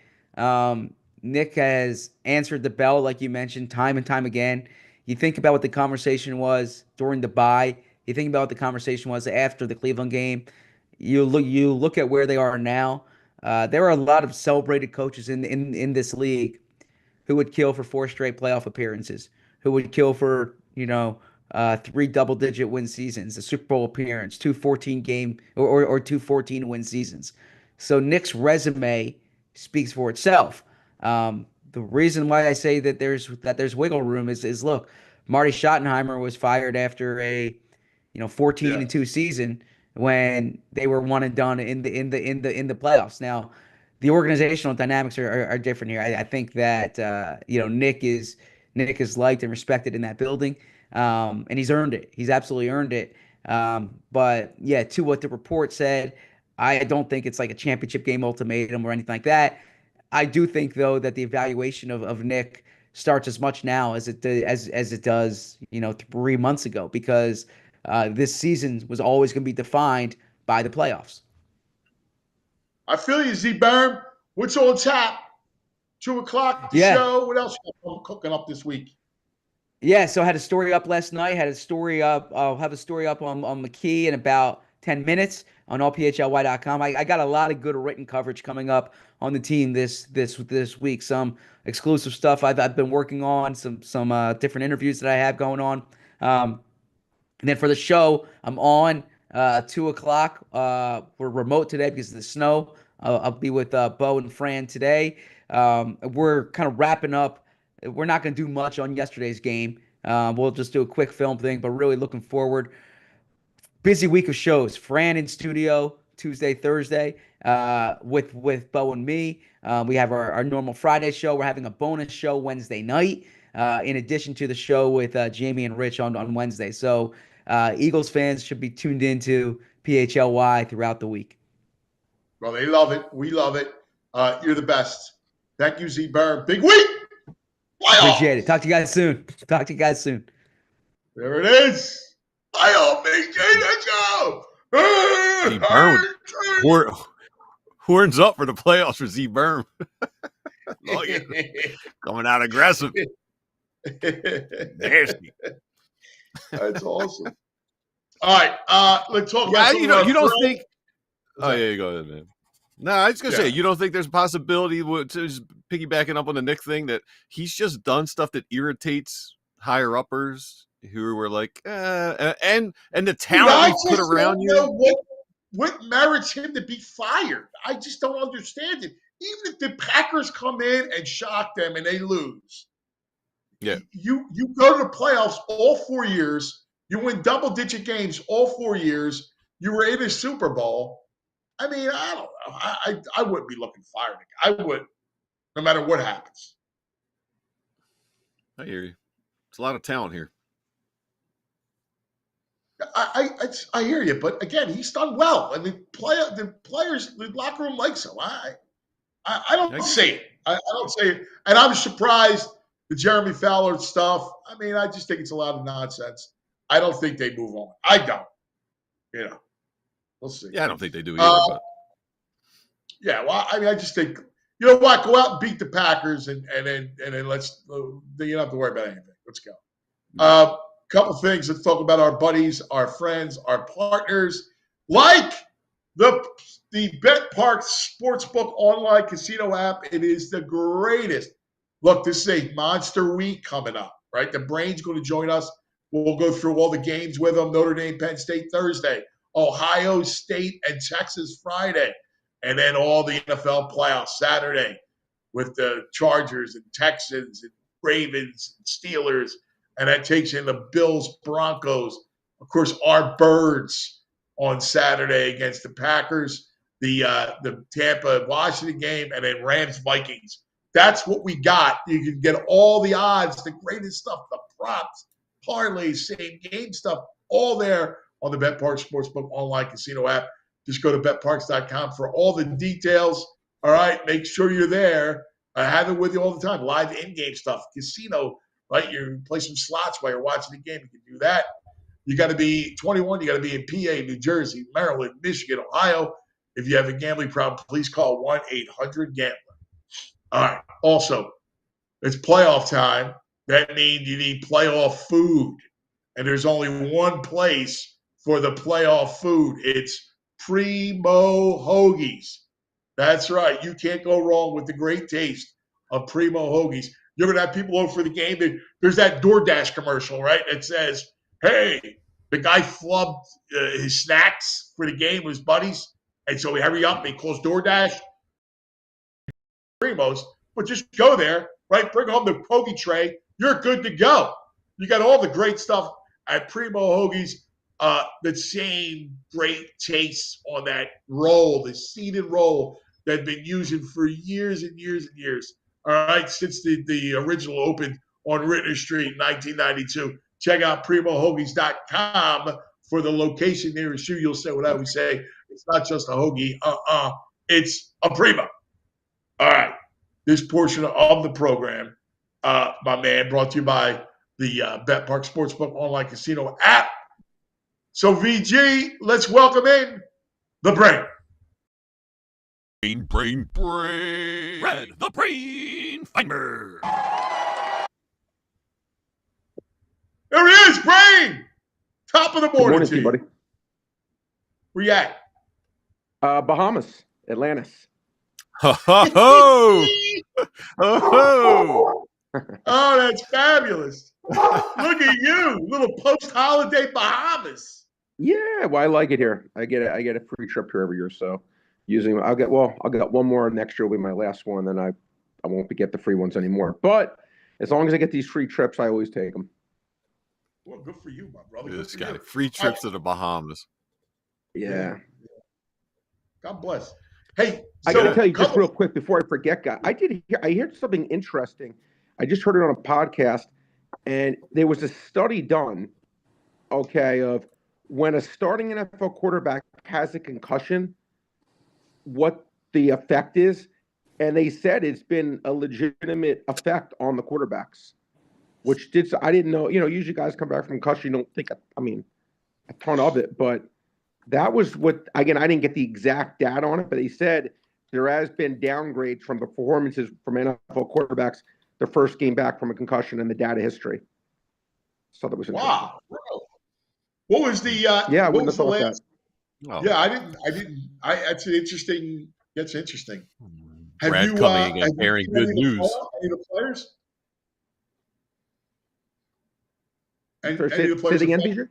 Nick has answered the bell, like you mentioned, time and time again. You think about what the conversation was during the bye. You think about what the conversation was after the Cleveland game. You look at where they are now. There are a lot of celebrated coaches in this league who would kill for 4 straight playoff appearances, who would kill for 3 double-digit win seasons, a Super Bowl appearance, 2 14-game or 2 14-win seasons. So Nick's resume speaks for itself. The reason why I say that there's wiggle room is look, Marty Schottenheimer was fired after a 14-2 season. when they were one and done in the playoffs. Now, the organizational dynamics are different here. I think that Nick is liked and respected in that building, and he's earned it. He's absolutely earned it. But yeah, to what the report said, I don't think it's like a championship game ultimatum or anything like that. I do think though that the evaluation of Nick starts as much now as it does 3 months ago, because this season was always going to be defined by the playoffs. I feel you, Z Berm. What's on tap? 2:00 the show. What else you cooking up this week? Yeah, so I had a story up last night. Had a story up. I'll have a story up on McKee in about 10 minutes on allphly.com. I got a lot of good written coverage coming up on the team this week. Some exclusive stuff I've been working on. Some different interviews that I have going on. And then for the show, I'm on 2:00. We're remote today because of the snow. I'll be with Bo and Fran today. We're kind of wrapping up. We're not going to do much on yesterday's game. We'll just do a quick film thing, but really looking forward. Busy week of shows. Fran in studio Tuesday, Thursday with Bo and me. We have our normal Friday show. We're having a bonus show Wednesday night, in addition to the show with Jamie and Rich on Wednesday. So Eagles fans should be tuned into PHLY throughout the week. Well, they love it. We love it. You're the best. Thank you, Z Berm. Big week. Appreciate it. Talk to you guys soon. There it is. Playoff, BJ. Let's go. Z Berm. Horns up for the playoffs for Z Berm. Coming out aggressive. Nasty. That's awesome. All right. Let's talk about you don't think. Oh, yeah, go ahead, man. No, I was going to say, you don't think there's a possibility, to just piggybacking up on the Nick thing, that he's just done stuff that irritates higher-uppers who were like, and the talent we put around you? What merits him to be fired? I just don't understand it. Even if the Packers come in and shock them and they lose, you go to the playoffs all 4 years, you win double-digit games all 4 years, you were in a Super Bowl. I mean, I don't know. I wouldn't be looking fired. I would, no matter what happens. I hear you. It's a lot of talent here. I hear you, but again, he's done well, and the players, the locker room likes him. I don't say it. I don't say it, and I'm surprised the Jeremy Fowler stuff. I mean, I just think it's a lot of nonsense. I don't think they move on. I don't. We'll see. Yeah, I don't think they do either. But. Yeah, well, I mean, I just think, you know what? Go out and beat the Packers, and then let's. You don't have to worry about anything. Let's go. Couple things. Let's talk about our buddies, our friends, our partners, like the Bet Park Sportsbook online casino app. It is the greatest. Look, this is a monster week coming up, right? The Brain's going to join us. We'll go through all the games with them. Notre Dame, Penn State Thursday. Ohio State and Texas Friday, and then all the NFL playoffs Saturday with the Chargers and Texans and Ravens and Steelers, and that takes in the Bills, Broncos, of course, our Birds on Saturday against the Packers, the Tampa Washington game, and then Rams Vikings. That's what we got. You can get all the odds, the greatest stuff, the props, parlays, same game stuff, all there on the Bet Park Sportsbook online casino app. Just go to betparks.com for all the details. All right, make sure you're there. I have it with you all the time. Live in-game stuff, casino, right? You play some slots while you're watching the game. You can do that. You got to be 21. You got to be in PA, New Jersey, Maryland, Michigan, Ohio. If you have a gambling problem, please call 1-800-GAMBLER. All right. Also, it's playoff time. That means you need playoff food. And there's only one place for the playoff food. It's Primo Hoagies. That's right. You can't go wrong with the great taste of Primo Hoagies. You're going to have people over for the game. There's that DoorDash commercial, right? That says, hey, the guy flubbed his snacks for the game with his buddies. And so he hurry up and he calls DoorDash. Primos. But just go there, right? Bring home the hoagie tray. You're good to go. You got all the great stuff at Primo Hoagies. the same great taste on that roll, the seeded roll that they've been using for years and years and years. All right, since the original opened on Ritter Street in 1992. Check out primohoagies.com for the location nearest you. You'll say what I always say. It's not just a hoagie. It's a Primo. All right. This portion of the program, my man, brought to you by the Bet Park Sportsbook online casino app. So, VG, let's welcome in the brain. Brain. Red, the brain finder. There he is, brain. Top of the Good morning morning to you, buddy. Where you at? Bahamas, Atlantis. Ho ho ho! Oh, that's fabulous. Look at you, little post-holiday Bahamas. Yeah, well, I like it here. I get a free trip here every year, so I'll get one more next year will be my last one, then I won't get the free ones anymore. But as long as I get these free trips, I always take them. Well, good for you, my brother. This Good for guy, you. free trips to the Bahamas. Yeah. God bless. Hey, I got to tell you just real quick before I forget, guy. I heard something interesting. I just heard it on a podcast, and there was a study done, okay, of when a starting NFL quarterback has a concussion, what the effect is, and they said it's been a legitimate effect on the quarterbacks, which I didn't know. Usually guys come back from concussion, you don't think, a ton of it, but that was what, again, I didn't get the exact data on it, but they said there has been downgrades from the performances from NFL quarterbacks their first game back from a concussion in the data history. So that was interesting. Wow. What was the I wouldn't have thought last? That. Oh. Yeah, I didn't. That's interesting. That's interesting. Have Brad you coming again, bearing good news. Any of the players? Say it again, Peter?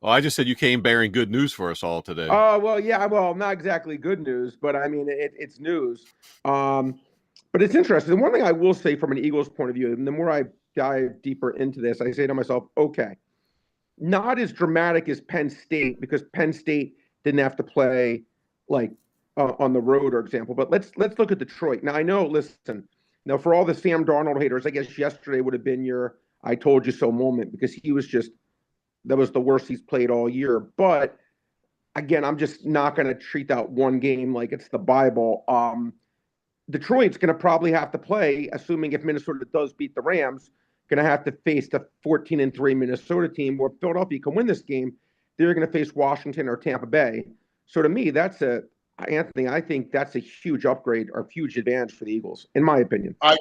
Well, I just said you came bearing good news for us all today. Oh, well, yeah. Well, not exactly good news, but I mean, it's news. But it's interesting. One thing I will say from an Eagles point of view, and the more I dive deeper into this, I say to myself, okay, not as dramatic as Penn State, because Penn State didn't have to play like on the road, for example. But let's look at Detroit. Now, I know, listen, now for all the Sam Darnold haters, I guess yesterday would have been your I told you so moment, because he was just, that was the worst he's played all year. But again, I'm just not going to treat that one game like it's the Bible. Detroit's going to probably have to play, assuming if Minnesota does beat the Rams, going to have to face the 14-3 Minnesota team, where Philadelphia can win this game. They're going to face Washington or Tampa Bay. So to me, Anthony, I think that's a huge upgrade or huge advantage for the Eagles, in my opinion. I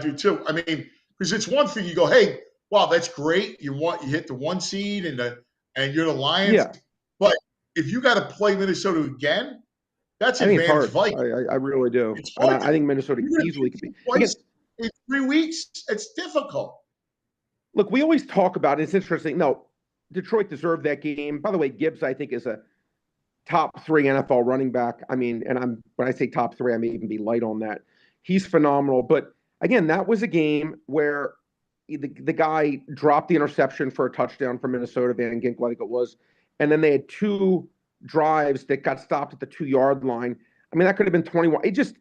do too. I mean, because it's one thing you go, hey, wow, that's great. You hit the 1 seed and you're the Lions. Yeah. But if you got to play Minnesota again, that's I think it's hard. Vikings. I really do. I think Minnesota easily could be. Twice in 3 weeks, it's difficult. Look, we always talk about it. It's interesting. No, Detroit deserved that game. By the way, Gibbs, I think, is a top 3 NFL running back. I mean, and when I say top 3, I may even be light on that. He's phenomenal. But again, that was a game where the guy dropped the interception for a touchdown from Minnesota, Van Ginkel, I think it was. And then they had 2 drives that got stopped at the 2-yard line. I mean, that could have been 21. It just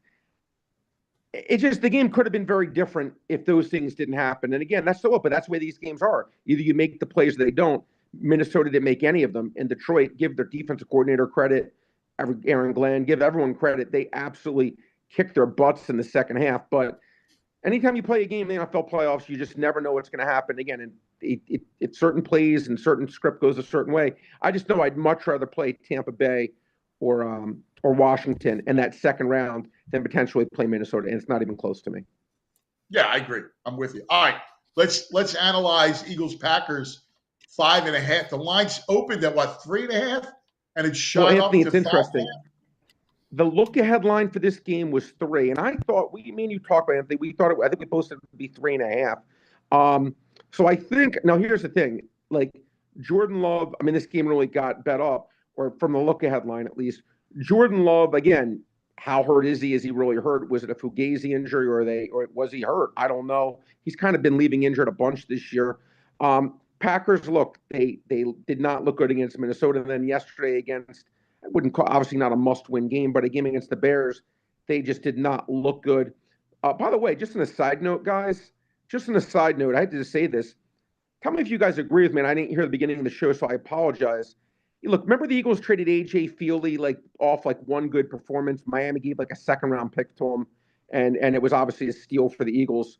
the game could have been very different if those things didn't happen. And again, that's but that's the way these games are. Either you make the plays or they don't. Minnesota didn't make any of them. And Detroit, give their defensive coordinator credit, Aaron Glenn, give everyone credit. They absolutely kicked their butts in the second half. But anytime you play a game in the NFL playoffs, you just never know what's going to happen. Again, and if certain plays and certain script goes a certain way, I just know I'd much rather play Tampa Bay or Washington in that second round than potentially play Minnesota, and it's not even close to me. Yeah, I agree. I'm with you. All right, let's analyze Eagles-Packers 5.5. The line's opened at what, 3.5, and it's shot up to 5.5. It's interesting. The look-ahead line for this game was 3, and I thought me and you talked about Anthony. We thought I think we posted it would be 3.5. So I think now here's the thing: like Jordan Love. I mean, this game really got bet up, or from the look-ahead line at least. Jordan Love again. How hurt is he? Is he really hurt? Was it a Fugazi injury, or was he hurt? I don't know. He's kind of been leaving injured a bunch this year. Packers, look, they did not look good against Minnesota. And then yesterday against, I wouldn't call, obviously not a must-win game, but a game against the Bears, they just did not look good. By the way, just on a side note, guys, just on a side note, I had to just say this. Tell me if you guys agree with me, and I didn't hear the beginning of the show, so I apologize. Look, remember the Eagles traded A.J. Feely off one good performance? Miami gave a second-round pick to him, and it was obviously a steal for the Eagles.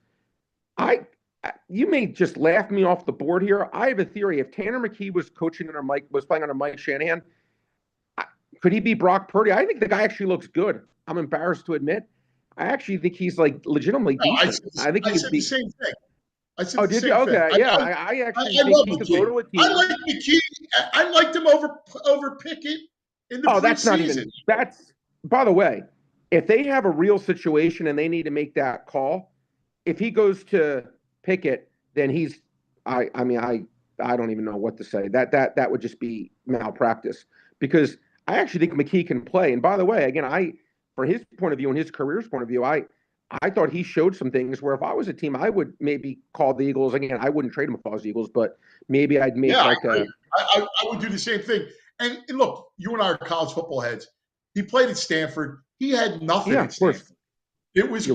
You may just laugh me off the board here. I have a theory. If Tanner McKee was playing under Mike Shanahan, could he be Brock Purdy? I think the guy actually looks good. I'm embarrassed to admit. I actually think he's legitimately decent. I said the same thing. I said did you? Okay, yeah. I actually think he could go to a team. I like McKee. I liked him over Pickett in the preseason. That's not even. By the way, if they have a real situation and they need to make that call, if he goes to Pickett, then he's. I don't even know what to say. That would just be malpractice, because I actually think McKee can play. And by the way, again, for his point of view and his career's point of view, I thought he showed some things where if I was a team, I would maybe call the Eagles. Again, I wouldn't trade him if I was the Eagles, but maybe I'd make I would do the same thing. And look, you and I are college football heads. He played at Stanford. He had nothing at Stanford. It was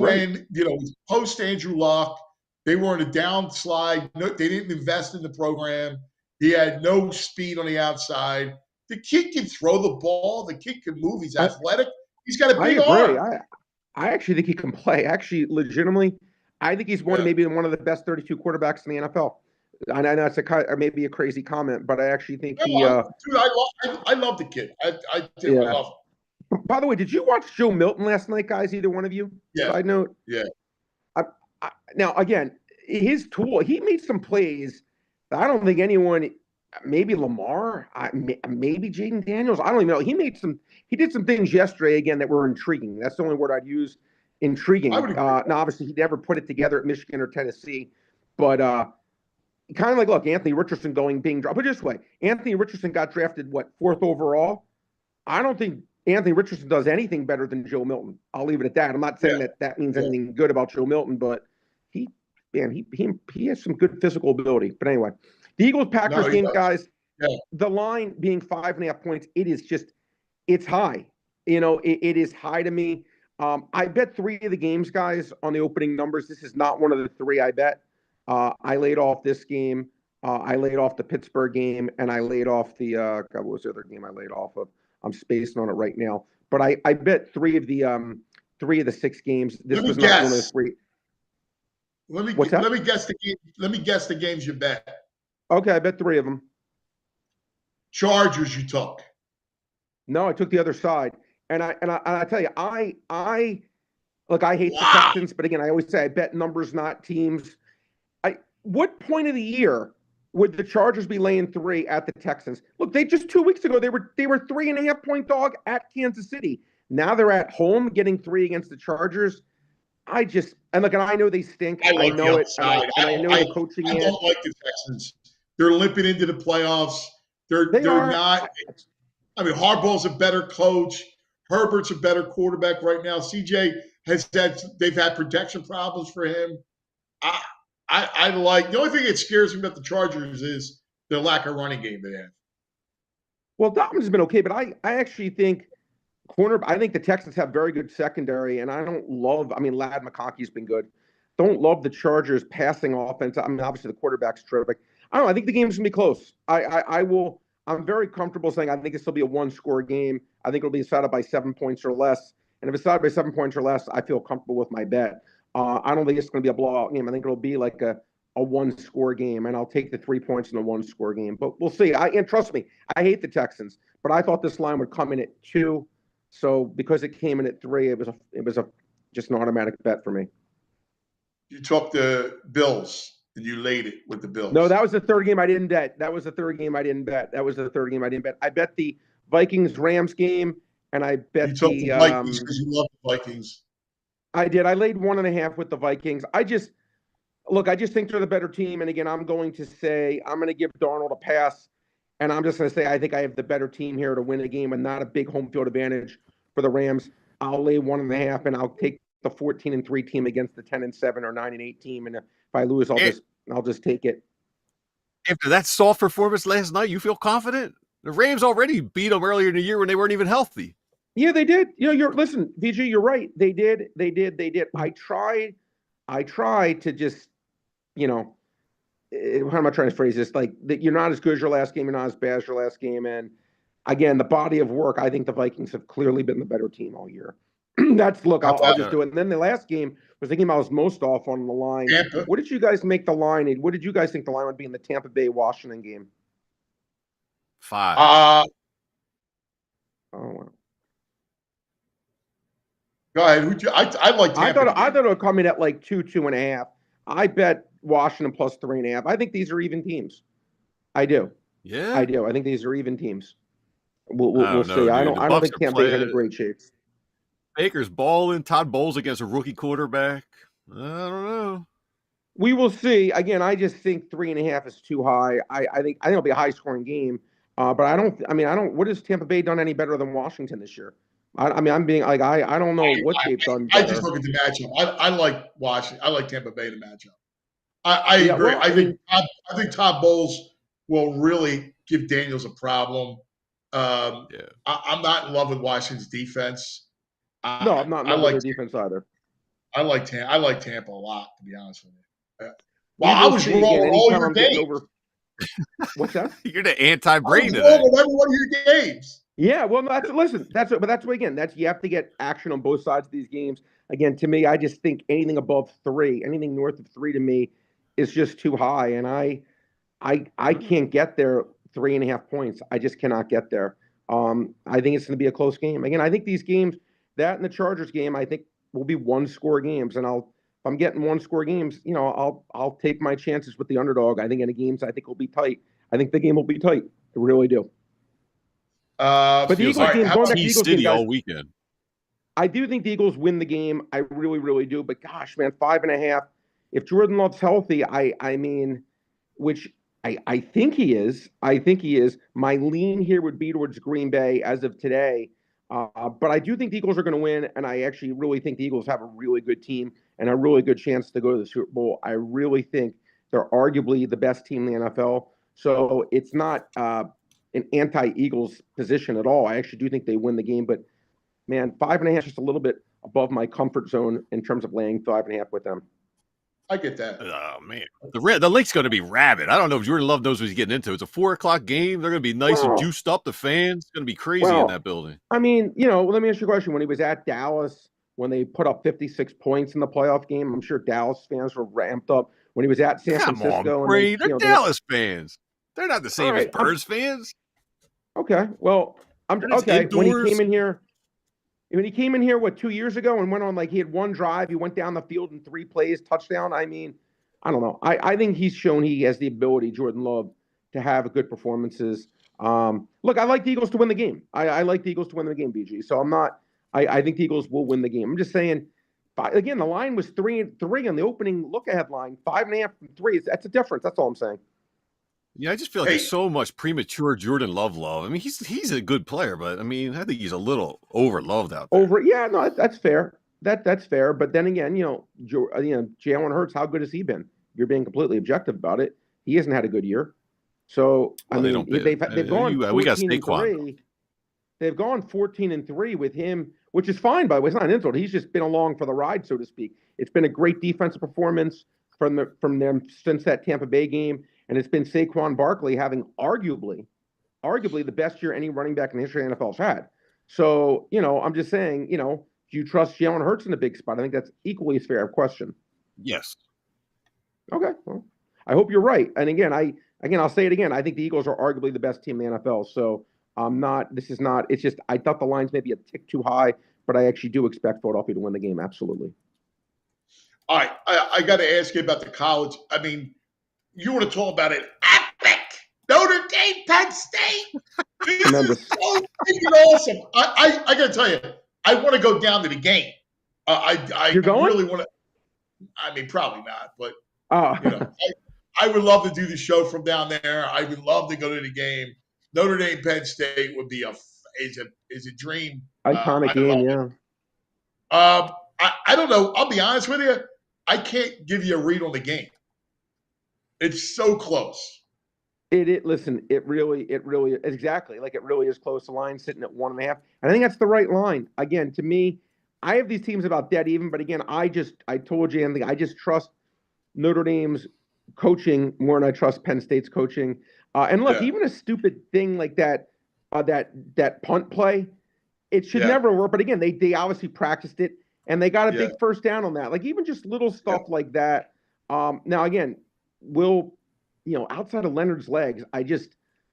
post Andrew Luck. They were on a downslide. No, they didn't invest in the program. He had no speed on the outside. The kid can throw the ball. The kid can move. He's athletic. He's got a big arm. I actually think he can play. Actually, legitimately, I think he's maybe one of the best 32 quarterbacks in the NFL. I know it's maybe a crazy comment, but I actually think he. Dude, I love the kid. I do. I love him. By the way, did you watch Joe Milton last night, guys? Either one of you? Yeah. Side note. Yeah. Now, again, his tool. He made some plays that I don't think anyone. Maybe Lamar, maybe Jaden Daniels. I don't even know. He did some things yesterday again that were intriguing. That's the only word I'd use. Intriguing. Now, obviously, he never put it together at Michigan or Tennessee, but kind of look, Anthony Richardson being dropped. But this way, Anthony Richardson got drafted 4th overall. I don't think Anthony Richardson does anything better than Joe Milton. I'll leave it at that. I'm not saying that means anything good about Joe Milton, but he has some good physical ability. But anyway. The Eagles-Packers game, guys, the line being 5.5 points, it's high. It is high to me. I bet 3 of the games, guys, on the opening numbers. This is not one of the 3 I bet. I laid off this game. I laid off the Pittsburgh game, and I laid off the what was the other game I laid off of? I'm spacing on it right now. But I bet 3 of the 6 games. This was not one of the 3. Let me guess the game. Let me guess the games you bet. Okay, I bet 3 of them. Chargers you took. No, I took the other side. And I tell you, I hate the Texans, but again, I always say I bet numbers, not teams. What point of the year would the Chargers be laying 3 at the Texans? Look, they just 2 weeks ago they were 3.5 point dog at Kansas City. Now they're at home getting 3 against the Chargers. I know they stink. I know it. And I know the coaching. I don't like the Texans. They're limping into the playoffs. They're not. I mean, Harbaugh's a better coach. Herbert's a better quarterback right now. CJ they've had protection problems for him. I like the only thing that scares me about the Chargers is their lack of running game they have. Well, Dobbins has been okay, but I actually think I think the Texans have very good secondary, and I don't love. I mean, Ladd McConkey's been good. Don't love the Chargers passing offense. I mean, obviously the quarterback's terrific. I don't know. I think the game's gonna be close. I'm very comfortable saying I think this will be a 1-score game. I think it'll be decided by 7 points or less. And if it's decided by 7 points or less, I feel comfortable with my bet. I don't think it's going to be a blowout game. I think it'll be like a 1-score game, and I'll take the 3 points in a 1-score game. But we'll see. And trust me, I hate the Texans, but I thought this line would come in at 2. So because it came in at 3, it was just an automatic bet for me. You took the Bills. And you laid it with the Bills. No, that was the 3rd game I didn't bet. I bet the Vikings-Rams game, and I bet the Vikings because you love the Vikings. I did. I laid 1.5 with the Vikings. I just think they're the better team. And again, I'm going to give Darnold a pass, and I'm just going to say I think I have the better team here to win a game and not a big home field advantage for the Rams. I'll lay 1.5, and I'll take the 14-3 team against the 10-7 or 9-8 team, and if I lose, I'll just take it. After that soft performance last night, you feel confident? The Rams already beat them earlier in the year when they weren't even healthy. Yeah, they did. Listen, VG, you're right. They did. I tried to just, how am I trying to phrase this? Like, that you're not as good as your last game, you're not as bad as your last game. And again, the body of work, I think the Vikings have clearly been the better team all year. I'll just do it. And then the last game was the game I was most off on the line. Tampa. What did you guys make the line? What did you guys think the line would be in the Tampa Bay Washington game? 5. Oh, wow. Go ahead. I like Tampa. I thought it would come in at like 2.5. I bet Washington plus 3.5. I think these are even teams. I do. Yeah, I do. I think these are even teams. We'll see. Dude. I don't think Tampa Bay's in a great shape. Baker's balling. Todd Bowles against a rookie quarterback. I don't know. We will see. Again, I just think 3.5 is too high. I think it'll be a high scoring game. But I don't. What has Tampa Bay done any better than Washington this year? I'm being like I don't know what they've done better. I just look at the matchup. I like Washington. I like Tampa Bay to match up. I agree. Well, I think Todd Bowles will really give Daniels a problem. I'm not in love with Washington's defense. No, I'm not in love with their defense either. I like Tampa a lot, to be honest with you. Well, I was wrong on all your games. What's that? You're the anti-brain today. I was wrong on every one of your games. Yeah, well, you have to get action on both sides of these games. Again, to me, I just think anything above 3, anything north of 3 to me is just too high, and I can't get there 3.5 points. I just cannot get there. I think it's going to be a close game. Again, I think these games, that and the Chargers game, I think will be 1-score games, and if I'm getting 1-score games, I'll take my chances with the underdog. I think in the games, I think will be tight. I think the game will be tight. I really do. But the Eagles game, going back to the Eagles game, guys, all weekend. I do think the Eagles win the game. I really, really do. But gosh, man, 5.5. If Jordan Love's healthy, I mean, which I think he is. I think he is. My lean here would be towards Green Bay as of today. But I do think the Eagles are going to win, and I actually really think the Eagles have a really good team and a really good chance to go to the Super Bowl. I really think they're arguably the best team in the NFL. So it's not an anti-Eagles position at all. I actually do think they win the game, but man, 5.5 is just a little bit above my comfort zone in terms of laying 5.5 with them. I get that. Oh man, the lake's going to be rabid. I don't know if Jordan Love knows what he's getting into. It's a 4:00 game. They're going to be nice and juiced up. The fans, it's going to be crazy in that building. I mean, let me ask you a question. When he was at Dallas, when they put up 56 points in the playoff game, I'm sure Dallas fans were ramped up. When he was at San Francisco, on, they're Dallas fans. They're not the same as Birds fans. Okay, well, okay. Indoors. When he came in here, 2 years ago, and went on he had one drive, he went down the field in 3 plays, touchdown. I mean, I don't know. I think he's shown he has the ability, Jordan Love, to have good performances. Look, I like the Eagles to win the game. I like the Eagles to win the game, BG. So I'm not. I think the Eagles will win the game. I'm just saying. Again, the line was 3-3 on the opening look-ahead line. 5.5 from 3. That's a difference. That's all I'm saying. Yeah, I just feel like there's so much premature Jordan Love. I mean, he's a good player, but I mean, I think he's a little over-loved out there. Yeah, no, that's fair. That's fair. But then again, Jalen Hurts, how good has he been? You're being completely objective about it. He hasn't had a good year. So they've gone 14-3. They've gone 14-3 with him, which is fine, by the way. It's not an insult. He's just been along for the ride, so to speak. It's been a great defensive performance from them since that Tampa Bay game. And it's been Saquon Barkley having arguably the best year any running back in the history of the NFL's had. So, I'm just saying, do you trust Jalen Hurts in a big spot? I think that's equally as fair a question. Yes. Okay. Well, I hope you're right. And again, I'll say it again. I think the Eagles are arguably the best team in the NFL. So it's just, I thought the line's maybe a tick too high, but I actually do expect Philadelphia to win the game. Absolutely. All right. I got to ask you about the college. I mean, you want to talk about it? Epic Notre Dame, Penn State. This is so freaking awesome. I got to tell you, I want to go down to the game. You're going? Really want to. I mean, probably not, but I would love to do the show from down there. I would love to go to the game. Notre Dame, Penn State would be is a dream. Iconic game, yeah. I don't know. I'll be honest with you. I can't give you a read on the game. It's so close. Listen, it really exactly like it really is close. The line sitting at 1.5. And I think that's the right line. Again, to me, I have these teams about dead even, but again, I told you, Anthony, I just trust Notre Dame's coaching more than I trust Penn State's coaching. And look, Yeah. even a stupid thing like that, that punt play, it should Yeah. never work. But again, they obviously practiced it and they got a Yeah. big first down on that. Like even just little stuff like that. Now again, outside of Leonard's legs, it's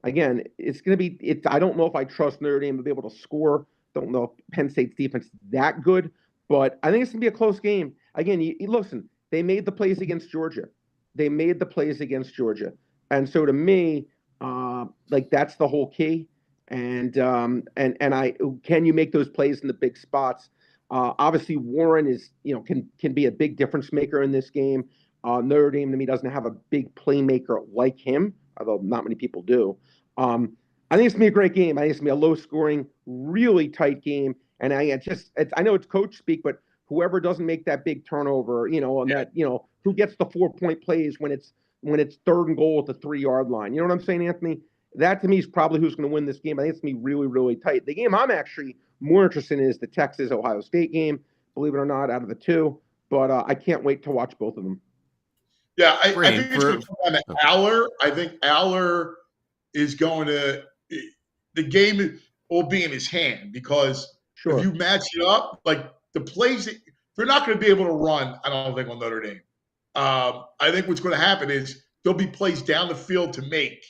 going to be, I don't know if I trust Notre Dame to be able to score. Don't know if Penn State's defense is that good, but I think it's going to be a close game. Again, listen, they made the plays against Georgia. And so to me, that's the whole key. And can you make those plays in the big spots? Obviously Warren is, can be a big difference maker in this game. Notre Dame to me doesn't have a big playmaker like him, although not many people do. I think it's gonna be a great game. I think it's gonna be a low scoring, really tight game. And I know it's coach speak, but whoever doesn't make that big turnover, who gets the 4-point plays when it's 3rd and goal at the 3-yard line. You know what I'm saying, Anthony? That to me is probably who's going to win this game. I think it's going to be really, really tight. The game I'm actually more interested in is the Texas-Ohio State game, believe it or not, out of the two. But I can't wait to watch both of them. Yeah, I think it's going to come down to Aller. I think Aller is going to – the game will be in his hand because if you match it up, like the plays – they're not going to be able to run, I don't think, on Notre Dame. I think what's going to happen is there'll be plays down the field to make.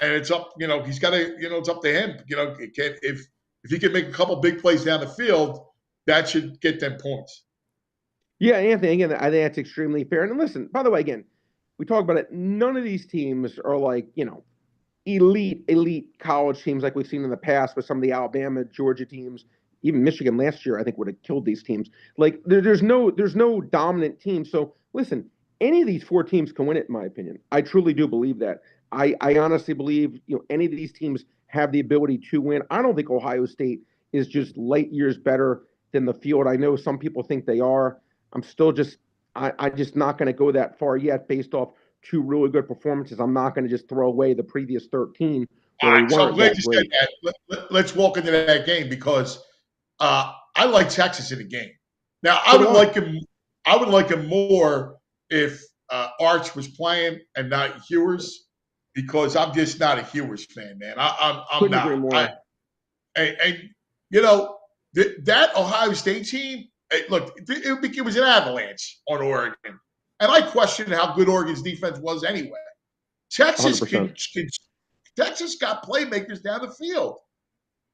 And it's up, he's got to, it's up to him. If he can make a couple big plays down the field, that should get them points. Yeah, Anthony, again, I think that's extremely fair. And listen, by the way, again, we talk about it. None of these teams are like, elite college teams like we've seen in the past with some of the Alabama, Georgia teams. Even Michigan last year, I think, would have killed these teams. Like, there's no dominant team. So, listen, any of these 4 teams can win it, in my opinion. I truly do believe that. I honestly believe, any of these teams have the ability to win. I don't think Ohio State is just light years better than the field. I know some people think they are. I'm still I'm just not going to go that far yet based off 2 really good performances. I'm not going to just throw away the previous 13. All right, so I'm glad you said that. Let's walk into that game because I like Texas in the game. Now, I would like him more if Arch was playing and not Hewers. Because I'm just not a Hewers fan, man. I'm not. Agree more. That Ohio State team. Look, it was an avalanche on Oregon, and I question how good Oregon's defense was anyway. Texas Texas got playmakers down the field.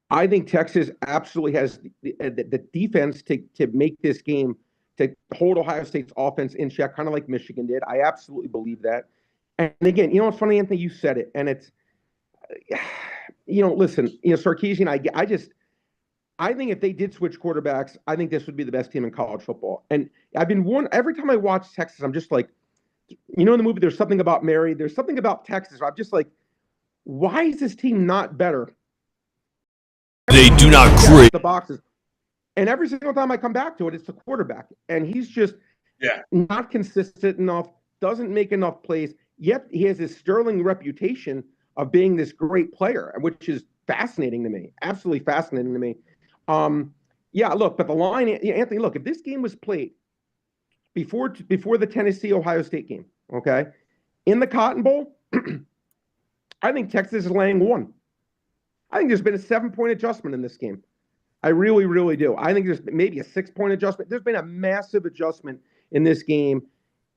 I think Texas absolutely has the defense to make this game, to hold Ohio State's offense in check, kind of like Michigan did. I absolutely believe that. And again, what's funny, Anthony? You said it, and it's, listen, Sarkisian. I think if they did switch quarterbacks, I think this would be the best team in college football. And I've been warned every time I watch Texas, I'm just like, in the movie, There's Something About Mary. There's something about Texas. I'm just like, why is this team not better? They do not create the boxes. And every single time I come back to it, it's the quarterback, and he's just not consistent enough. Doesn't make enough plays. Yet he has this sterling reputation of being this great player, which is fascinating to me. Absolutely fascinating to me. Look, but the line, Anthony, look, if this game was played before the Tennessee-Ohio State game, okay, in the Cotton Bowl, I think Texas is laying 1. I think there's been a 7-point adjustment in this game. I really, really do. I think there's maybe a 6-point adjustment. There's been a massive adjustment in this game,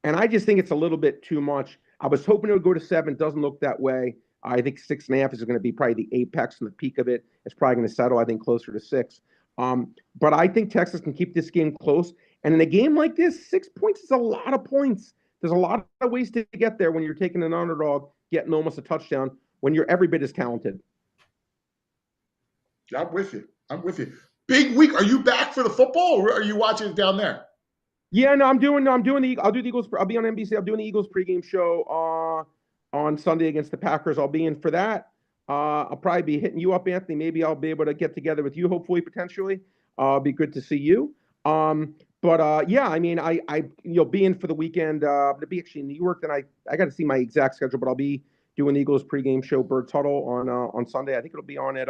and I just think it's a little bit too much. I was hoping it would go to 7. Doesn't look that way. I think 6.5 is going to be probably the apex and the peak of it. It's probably going to settle, I think, closer to 6. But I think Texas can keep this game close. And in a game like this, 6 points is a lot of points. There's a lot of ways to get there when you're taking an underdog, getting almost a touchdown, when you're every bit as talented. I'm with you. Big week. Are you back for the football, or are you watching it down there? Yeah, no, I'll do the Eagles. I'll be on NBC. I'm doing the Eagles pregame show on Sunday against the Packers. I'll be in for that. I'll probably be hitting you up, Anthony. Maybe I'll be able to get together with you, hopefully, potentially. Be good to see you. Yeah, I mean, I be in for the weekend. I'm gonna be actually in New York. Then I got to see my exact schedule, but I'll be doing the Eagles pregame show, Bird Tuttle, on Sunday. I think it'll be on at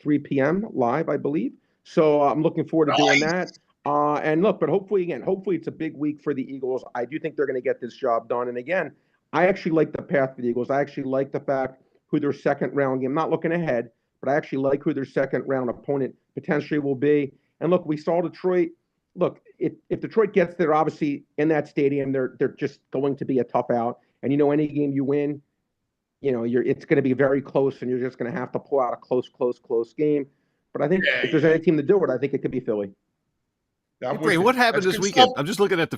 3 p.m. live, I believe. So I'm looking forward to doing that. And look, but hopefully it's a big week for the Eagles. I do think they're going to get this job done. And again, I actually like the path for the Eagles. I actually like the fact who their second round game. I'm not looking ahead, but I actually like who their second round opponent potentially will be. And look, we saw Detroit. Look, if Detroit gets there, obviously in that stadium, they're just going to be a tough out. And any game you win, it's going to be very close, and you're just going to have to pull out a close game. But I think if there's any team to do it, I think it could be Philly. Hey, Brain, what happened this weekend? I'm just looking at the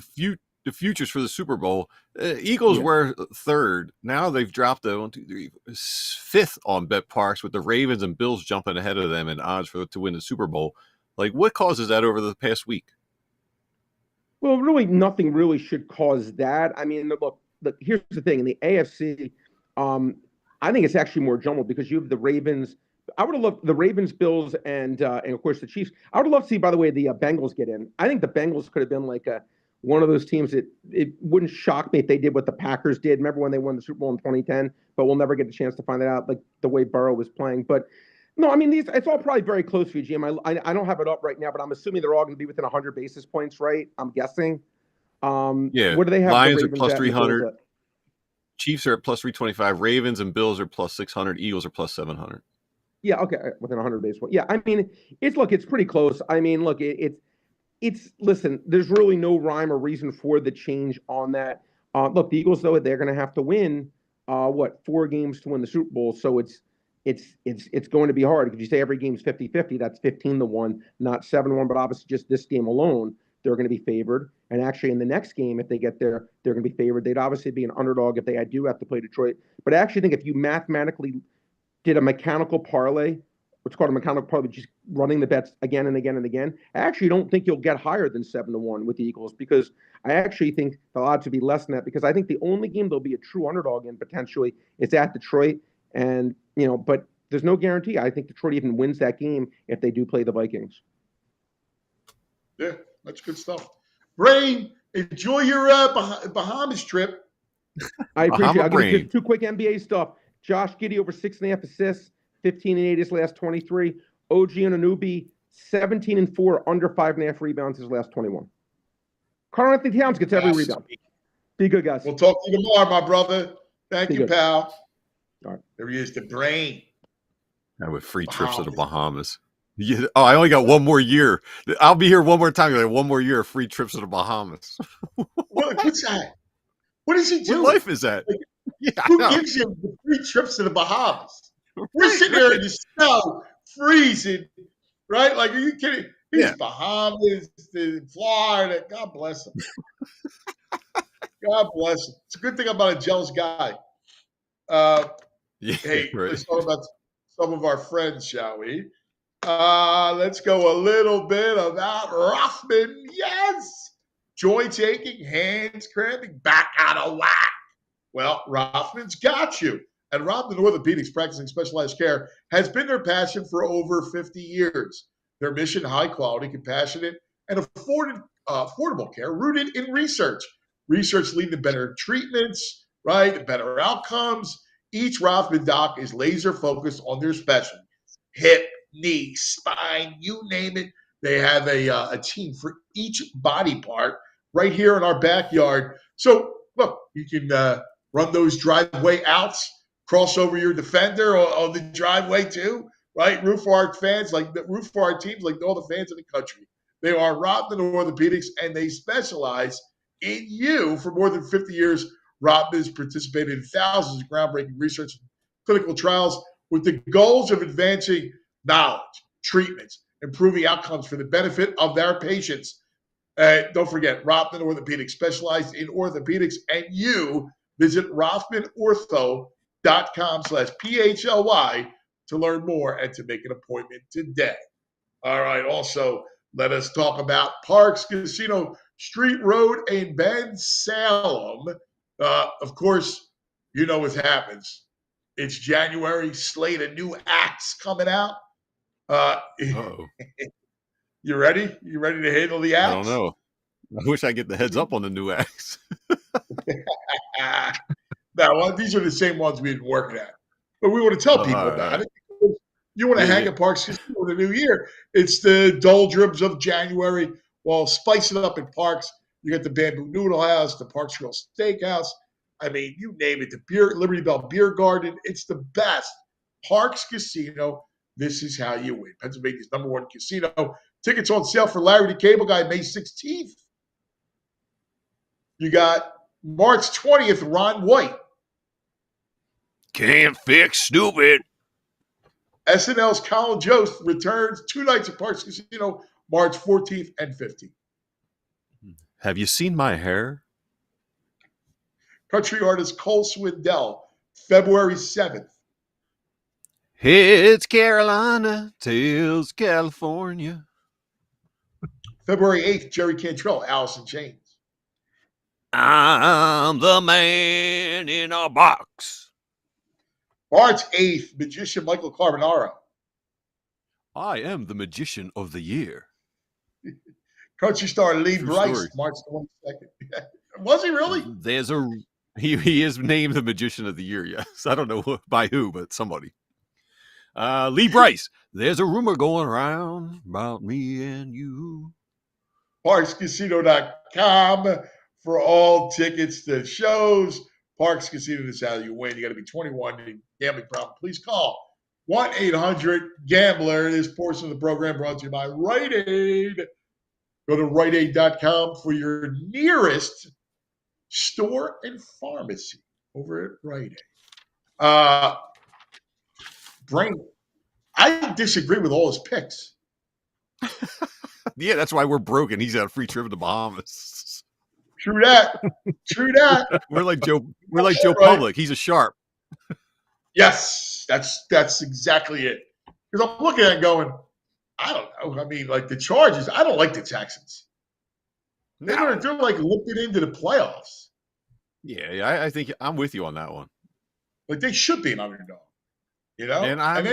futures for the Super Bowl. Eagles were third. Now they've dropped to fifth on Bet Parks, with the Ravens and Bills jumping ahead of them in odds to win the Super Bowl. Like, what causes that over the past week? Well, really, nothing really should cause that. I mean, look, here's the thing. In the AFC, I think it's actually more jumbled because you have the Ravens. I would have loved the Ravens, Bills, and of course the Chiefs. I would have loved to see, by the way, the Bengals get in. I think the Bengals could have been like one of those teams that it wouldn't shock me if they did what the Packers did. Remember when they won the Super Bowl in 2010? But we'll never get the chance to find that out, like the way Burrow was playing. But no, I mean, it's all probably very close for you, Jim. I don't have it up right now, but I'm assuming they're all going to be within 100 basis points, right? I'm guessing. Yeah. What do they have? Lions are plus 300. Chiefs are at plus 325. Ravens and Bills are plus 600. Eagles are plus 700. Yeah, okay, within 100 basis points. Yeah, I mean, it's pretty close. I mean, look, listen, there's really no rhyme or reason for the change on that. Look, the Eagles, though, they're going to have to win 4 games to win the Super Bowl. So it's going to be hard. If you say every game's 50-50, that's 15-1, not 7-1. But obviously, just this game alone, they're going to be favored. And actually, in the next game, if they get there, they're going to be favored. They'd obviously be an underdog if they do have to play Detroit. But I actually think if you mathematically did a mechanical parlay, what's called a mechanical parlay, just running the bets again and again and again, I actually don't think you'll get higher than 7-1 with the Eagles, because I actually think the odds would be less than that, because I think the only game there'll be a true underdog in potentially is at Detroit. And, but there's no guarantee. I think Detroit even wins that game if they do play the Vikings. Yeah, that's good stuff. Brain, enjoy your Bahamas trip. I appreciate it. I'll give you Brain. 2 quick NBA stuff. Josh Giddey over 6.5 assists, 15 and 8 his last 23. OG Anunoby 17 and 4, under 5.5 rebounds his last 21. Karl Anthony Towns gets every rebound. Be good, guys. We'll talk to you tomorrow, my brother. Thank you, good. pal. All right. There he is, the Brain. With free trips to the Bahamas. Yeah. Oh, I only got 1 more year. I'll be here one more time. I got 1 more year of free trips to the Bahamas. What's that? What does he do? What life is that? Who gives him the free trips to the Bahamas? We're sitting there in the snow, freezing, right? Like, are you kidding? He's Bahamas, Florida. God bless him. God bless him. It's a good thing I'm not a jealous guy. Hey, let's talk about some of our friends, shall we? Let's go a little bit about Rothman. Yes. Joints aching, hands cramping, back out of whack. Well, Rothman's got you. And Rothman Orthopedics, practicing specialized care, has been their passion for over 50 years. Their mission, high quality, compassionate, and affordable care rooted in research. Research leading to better treatments, right? Better outcomes. Each Rothman doc is laser focused on their specialty. Hip, knee, spine, you name it. They have a team for each body part right here in our backyard. So, look, you can run those driveway outs, cross over your defender on the driveway too, right? Roof Art fans, like the Roof Art teams, like all the fans in the country. They are Rothman Orthopedics, and they specialize in you. For more than 50 years, Rothman has participated in thousands of groundbreaking research and clinical trials with the goals of advancing knowledge, treatments, improving outcomes for the benefit of their patients. Don't forget, Rothman Orthopedics, specialized in orthopedics, and you. Visit rothmanortho.com/PHLY to learn more and to make an appointment today. All right. Also, let us talk about Parks Casino Street Road in Ben Salem. Of course, you know what happens. It's January, slate of new acts coming out. You ready? You ready to handle the acts? I don't know. I wish I get the heads up on the new acts. Now, well, these are the same ones we've been working at. But we want to tell people about it. Because you want to hang at Parks Casino in the new year. It's the doldrums of January. Well, spice it up in Parks. You got the Bamboo Noodle House, the Parks Grill Steakhouse. I mean, you name it. The Liberty Bell Beer Garden. It's the best. Parks Casino. This is how you win. Pennsylvania's #1 casino. Tickets on sale for Larry the Cable Guy May 16th. You got March 20th, Ron White. Can't fix stupid. SNL's Colin Jost returns 2 nights at Parks Casino, March 14th and 15th. Have you seen my hair? Country artist Cole Swindell, February 7th. It's Carolina, tails California. February 8th, Jerry Cantrell, Alice in Chains. I'm the man in a box. March 8th, magician Michael Carbonaro. I am the magician of the year. Country star Lee True Bryce, story. March 22nd. Was he really? He is named the magician of the year, yes. I don't know by who, but somebody. Lee Bryce, there's a rumor going around about me and you. ParksCasino.com for all tickets to shows. Parks Casino is how you win. You got to be 21 and gambling problem. Please call 1-800-GAMBLER. This portion of the program brought to you by Rite Aid. Go to riteaid.com for your nearest store and pharmacy over at Rite Aid. Brain, I disagree with all his picks. Yeah, that's why we're broken. He's got a free trip to the Bahamas. True that. True that. We're like Joe Right. Public. He's a sharp. Yes, that's exactly it. Because I'm looking at it going, I don't know. I mean, like the Chargers, I don't like the Texans. They're like looking into the playoffs. Yeah, I think I'm with you on that one. Like they should be an underdog. You know? And I'm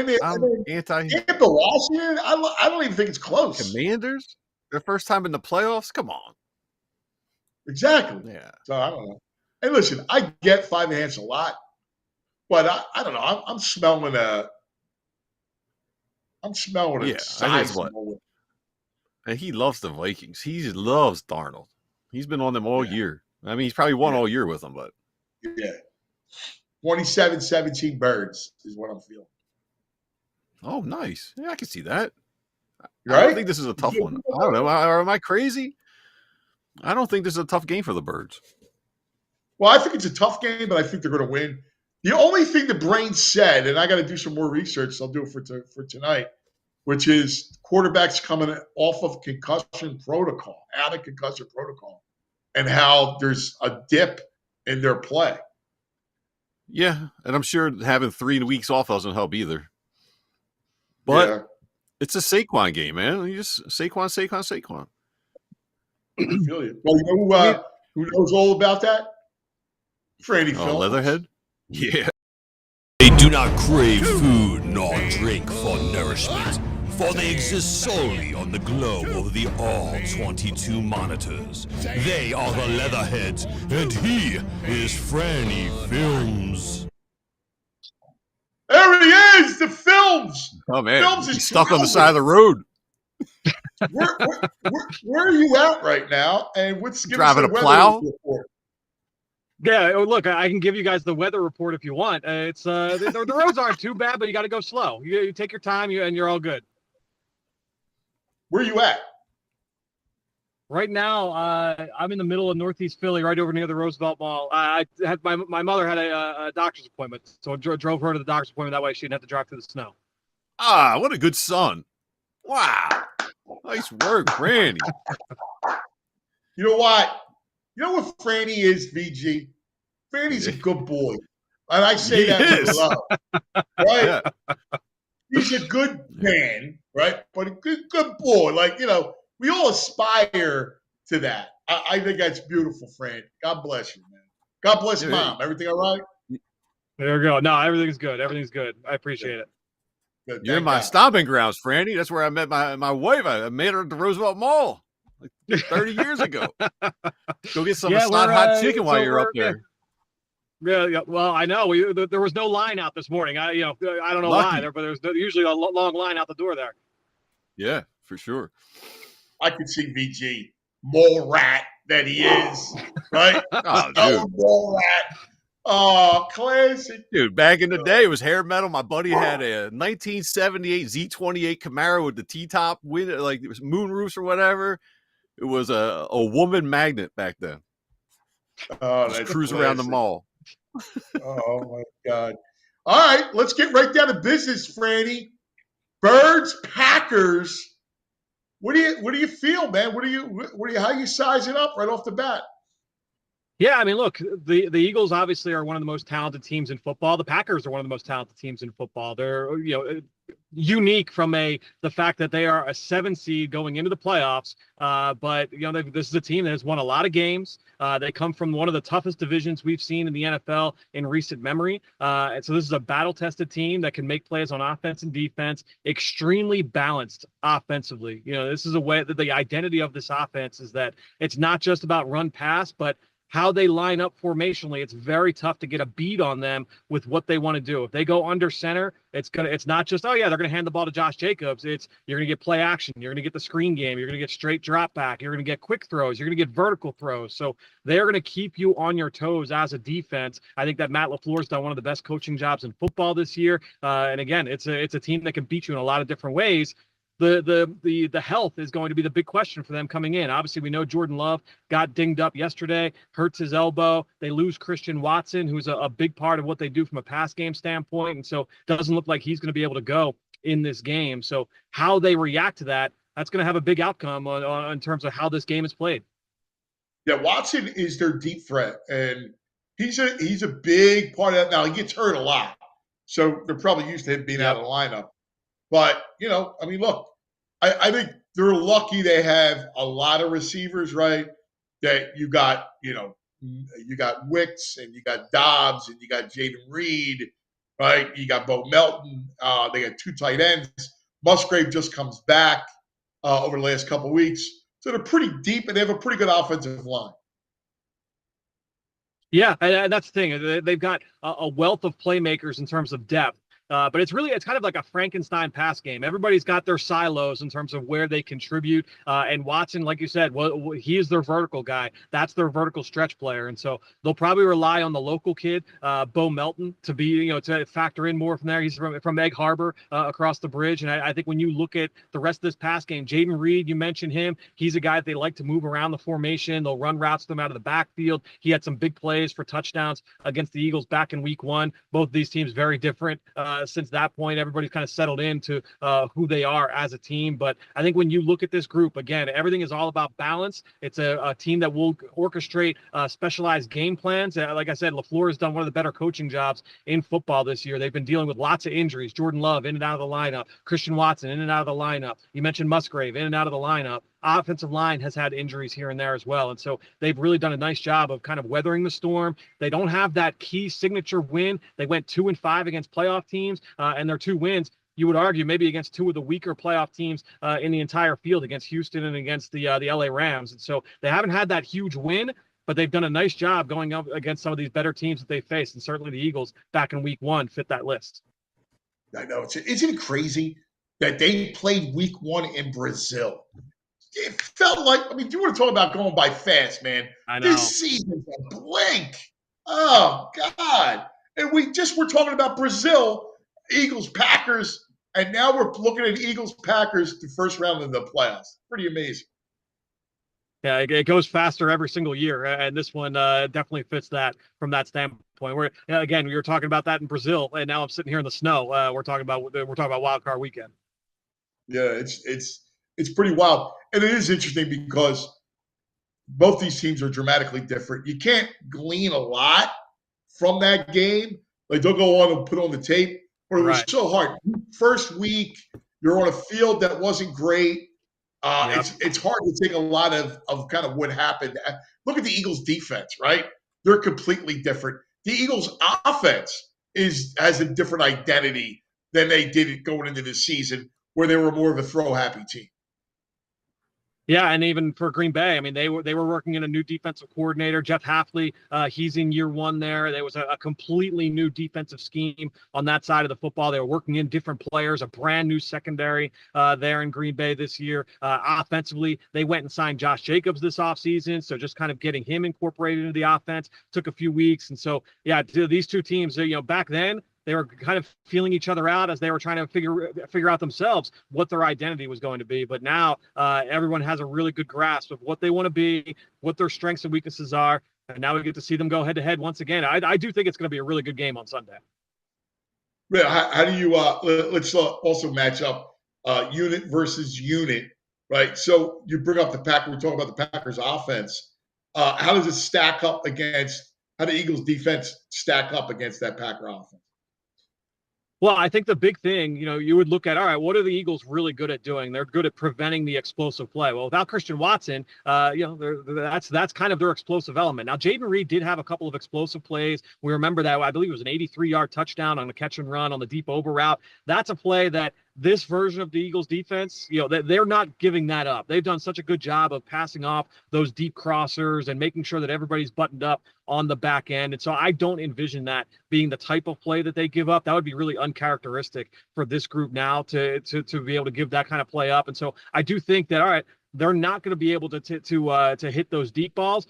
anti Tampa, Washington, I don't even think it's close. Commanders. Their first time in the playoffs. Come on. Exactly. Yeah. So I don't know. And listen, I get 5.5 a lot, but I don't know. I'm smelling a. Yeah, I think what. And he loves the Vikings. He loves Darnold. He's been on them all year. I mean, he's probably won all year with them, but yeah. 27-17 Birds is what I'm feeling. Oh, nice. Yeah, I can see that. Right? I don't think this is a tough one. I don't know. Am I crazy? I don't think this is a tough game for the Birds. Well, I think it's a tough game, but I think they're going to win. The only thing the brain said, and I got to do some more research, so I'll do it for tonight, which is quarterbacks coming off of concussion protocol, out of concussion protocol, and how there's a dip in their play. Yeah, and I'm sure having 3 weeks off doesn't help either. But it's a Saquon game, man. You just Saquon. I feel you. Well, you know who knows all about that? Franny Phillips. Leatherhead? Yeah. They do not crave food nor drink for nourishment, for they exist solely on the glow of the all 22 monitors. They are the Leatherheads, and he is Franny Films. There he is, the Films. Oh, man. Films He's is stuck on the side of the road. Where are you at right now? And what's driving a plow? Report? Yeah, look, I can give you guys the weather report if you want. It's the roads aren't too bad, but you got to go slow. You take your time, and you're all good. Where are you at? Right now, I'm in the middle of Northeast Philly, right over near the Roosevelt Mall. I had my mother had a doctor's appointment, so I drove her to the doctor's appointment. That way, she didn't have to drive through the snow. Ah, what a good son! Wow, nice work, Franny. You know what? You know what Franny is, VG? Franny's a good boy, and I say that with love, right? Yeah. He's a good man, right? But a good boy. Like, you know, we all aspire to that. I think that's beautiful, Fran. God bless you, man. God bless Mom. Everything all right? There we go. No, everything's good. Everything's good. I appreciate it. Good. You're in my stomping grounds, Franny. That's where I met my wife. I met her at the Roosevelt Mall like 30 years ago. Go get some hot chicken while you're up there. Yeah, well, I know there was no line out this morning. I don't know Lucky. why, but there's usually a long line out the door there. Yeah, for sure. I could see VG, mole rat that he is, right? Oh, Oh, dude. mole rat. Oh, classic. Dude, back in the day, it was hair metal. My buddy had a 1978 Z28 Camaro with the T-top, like it was moon roofs or whatever. It was a woman magnet back then. Oh, Just that's cruise classic. around the mall. Oh my God! All right, let's get right down to business, Franny. Birds, Packers. What do you feel, man? How you size it up right off the bat? Yeah, I mean, look, the Eagles obviously are one of the most talented teams in football. The Packers are one of the most talented teams in football. They're unique from the fact that they are a 7 seed going into the playoffs. But this is a team that has won a lot of games. They come from one of the toughest divisions we've seen in the NFL in recent memory. And so this is a battle-tested team that can make plays on offense and defense, extremely balanced offensively. This is a way that the identity of this offense is that it's not just about run pass, but how they line up formationally. It's very tough to get a beat on them with what they want to do. If they go under center, it's not just, they're going to hand the ball to Josh Jacobs. You're going to get play action. You're going to get the screen game. You're going to get straight drop back. You're going to get quick throws. You're going to get vertical throws. So they're going to keep you on your toes as a defense. I think that Matt LaFleur's done one of the best coaching jobs in football this year. And again, it's a team that can beat you in a lot of different ways. The health is going to be the big question for them coming in. Obviously, we know Jordan Love got dinged up yesterday, hurts his elbow. They lose Christian Watson, who's a big part of what they do from a pass game standpoint. And so doesn't look like he's going to be able to go in this game. So how they react to that, that's going to have a big outcome in terms of how this game is played. Yeah, Watson is their deep threat, and he's a big part of that. Now, he gets hurt a lot, so they're probably used to him being out of the lineup. But, I mean, look, I think they're lucky they have a lot of receivers, right? That you got Wicks and you got Dobbs and you got Jaden Reed, right? You got Bo Melton. They got 2 tight ends. Musgrave just comes back over the last couple of weeks. So they're pretty deep and they have a pretty good offensive line. Yeah, and that's the thing. They've got a wealth of playmakers in terms of depth. But it's kind of like a Frankenstein pass game. Everybody's got their silos in terms of where they contribute. And Watson, like you said, he is their vertical guy. That's their vertical stretch player. And so they'll probably rely on the local kid, Bo Melton, to be, to factor in more from there. He's from Egg Harbor across the bridge. And I think when you look at the rest of this pass game, Jaden Reed, you mentioned him. He's a guy that they like to move around the formation. They'll run routes to them out of the backfield. He had some big plays for touchdowns against the Eagles back in week 1. Both of these teams very different. Since that point, everybody's kind of settled into who they are as a team. But I think when you look at this group, again, everything is all about balance. It's a team that will orchestrate specialized game plans. Like I said, LaFleur has done one of the better coaching jobs in football this year. They've been dealing with lots of injuries. Jordan Love in and out of the lineup. Christian Watson in and out of the lineup. You mentioned Musgrave in and out of the lineup. Offensive line has had injuries here and there as well. And so they've really done a nice job of kind of weathering the storm. They don't have that key signature win. They went 2-5 against playoff teams, and their 2 wins, you would argue, maybe against 2 of the weaker playoff teams in the entire field, against Houston and against the LA Rams. And so they haven't had that huge win, but they've done a nice job going up against some of these better teams that they faced. And certainly the Eagles back in week 1 fit that list. I know. Isn't it crazy that they played week 1 in Brazil? It felt like, I mean, you want to talk about going by fast, man. I know. This season's a blink. Oh, God. And we're talking about Brazil, Eagles, Packers, and now we're looking at Eagles, Packers, the first round of the playoffs. Pretty amazing. Yeah, it goes faster every single year, and this one definitely fits that from that standpoint. Where again, we were talking about that in Brazil, and now I'm sitting here in the snow. We're talking about Wildcard weekend. Yeah, it's pretty wild. And it is interesting because both these teams are dramatically different. You can't glean a lot from that game. Like, they'll go on and put on the tape, but it was so hard. First week, you're on a field that wasn't great. It's hard to take a lot of kind of what happened. Look at the Eagles' defense, right? They're completely different. The Eagles' offense has a different identity than they did going into the season, where they were more of a throw-happy team. Yeah, and even for Green Bay, I mean, they were working in a new defensive coordinator, Jeff Hafley. He's in year one there. There was a completely new defensive scheme on that side of the football. They were working in different players, a brand new secondary there in Green Bay this year. Offensively, they went and signed Josh Jacobs this offseason, so just kind of getting him incorporated into the offense took a few weeks. And so, yeah, these two teams, back then, they were kind of feeling each other out as they were trying to figure out themselves what their identity was going to be. But now everyone has a really good grasp of what they want to be, what their strengths and weaknesses are. And now we get to see them go head to head once again. I do think it's going to be a really good game on Sunday. Yeah, how do you let's also match up unit versus unit, right? So you bring up the Packers. We're talking about the Packers offense. How does it stack up against? How the Eagles defense stack up against that Packer offense? Well, I think the big thing, you would look at, all right, what are the Eagles really good at doing? They're good at preventing the explosive play. Well, without Christian Watson, that's kind of their explosive element. Now, Jaden Reed did have a couple of explosive plays. We remember that, I believe it was an 83-yard touchdown on a catch and run on the deep over route. That's a play that this version of the Eagles defense, they're not giving that up. They've done such a good job of passing off those deep crossers and making sure that everybody's buttoned up on the back end. And so I don't envision that being the type of play that they give up. That would be really uncharacteristic for this group now to be able to give that kind of play up. And so I do think that, all right, they're not going to be able to hit those deep balls.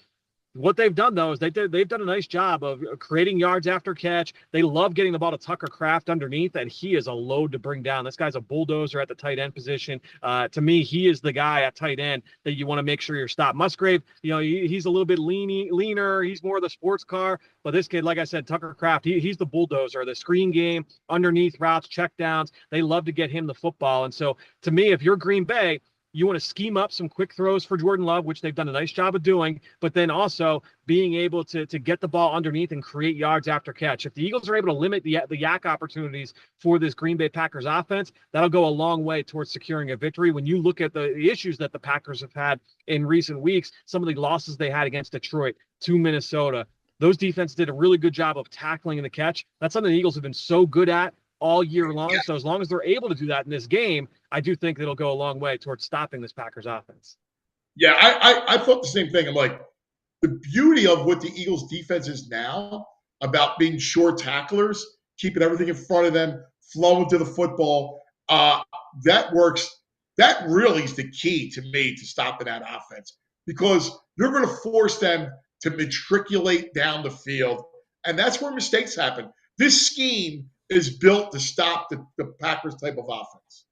What they've done, though, is they've done a nice job of creating yards after catch. They love getting the ball to Tucker Kraft underneath, and he is a load to bring down. This guy's a bulldozer at the tight end position. To me, he is the guy at tight end that you want to make sure you're stopped. Musgrave, he's a little bit leaner. He's more of the sports car. But this kid, like I said, Tucker Kraft, he's the bulldozer, the screen game, underneath routes, checkdowns. They love to get him the football. And so, to me, if you're Green Bay, you want to scheme up some quick throws for Jordan Love, which they've done a nice job of doing, but then also being able to get the ball underneath and create yards after catch. If the Eagles are able to limit the yak opportunities for this Green Bay Packers offense, that'll go a long way towards securing a victory. When you look at the issues that the Packers have had in recent weeks, some of the losses they had against Detroit, to Minnesota, those defenses did a really good job of tackling the catch. That's something the Eagles have been so good at all year long. So as long as they're able to do that in this game, I do think it'll go a long way towards stopping this Packers offense. Yeah, I thought the same thing. I'm like, the beauty of what the Eagles defense is now about being short tacklers, keeping everything in front of them, flowing to the football, that works. That really is the key to me to stopping that offense, because you're going to force them to matriculate down the field, and that's where mistakes happen. This scheme is built to stop the Packers type of offense.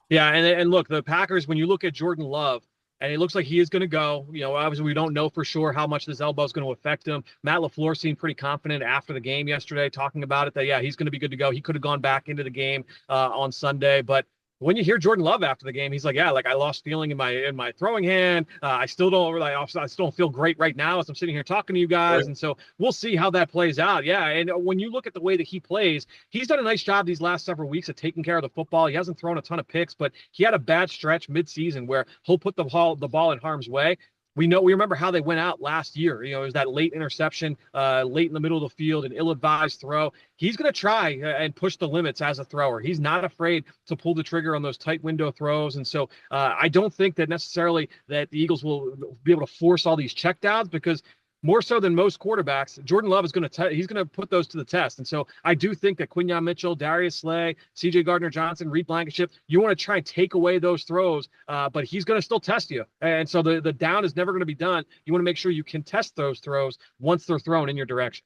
Yeah, and look, the Packers, when you look at Jordan Love, and it looks like he is going to go, obviously we don't know for sure how much this elbow is going to affect him. Matt LaFleur seemed pretty confident after the game yesterday, talking about it, that, yeah, he's going to be good to go. He could have gone back into the game on Sunday, but when you hear Jordan Love after the game, he's like, yeah, I lost feeling in my throwing hand. I still don't feel great right now as I'm sitting here talking to you guys. Right. And so we'll see how that plays out. Yeah. And when you look at the way that he plays, he's done a nice job these last several weeks of taking care of the football. He hasn't thrown a ton of picks, but he had a bad stretch midseason where he'll put the ball in harm's way. We remember how they went out last year. It was that late interception, late in the middle of the field, an ill-advised throw. He's going to try and push the limits as a thrower. He's not afraid to pull the trigger on those tight window throws. And so I don't think that necessarily that the Eagles will be able to force all these checkdowns, because more so than most quarterbacks, Jordan Love is going to put those to the test. And so I do think that Quinyon Mitchell, Darius Slay, C.J. Gardner-Johnson, Reed Blankenship, you want to try and take away those throws, but he's going to still test you. And so the down is never going to be done. You want to make sure you can test those throws once they're thrown in your direction.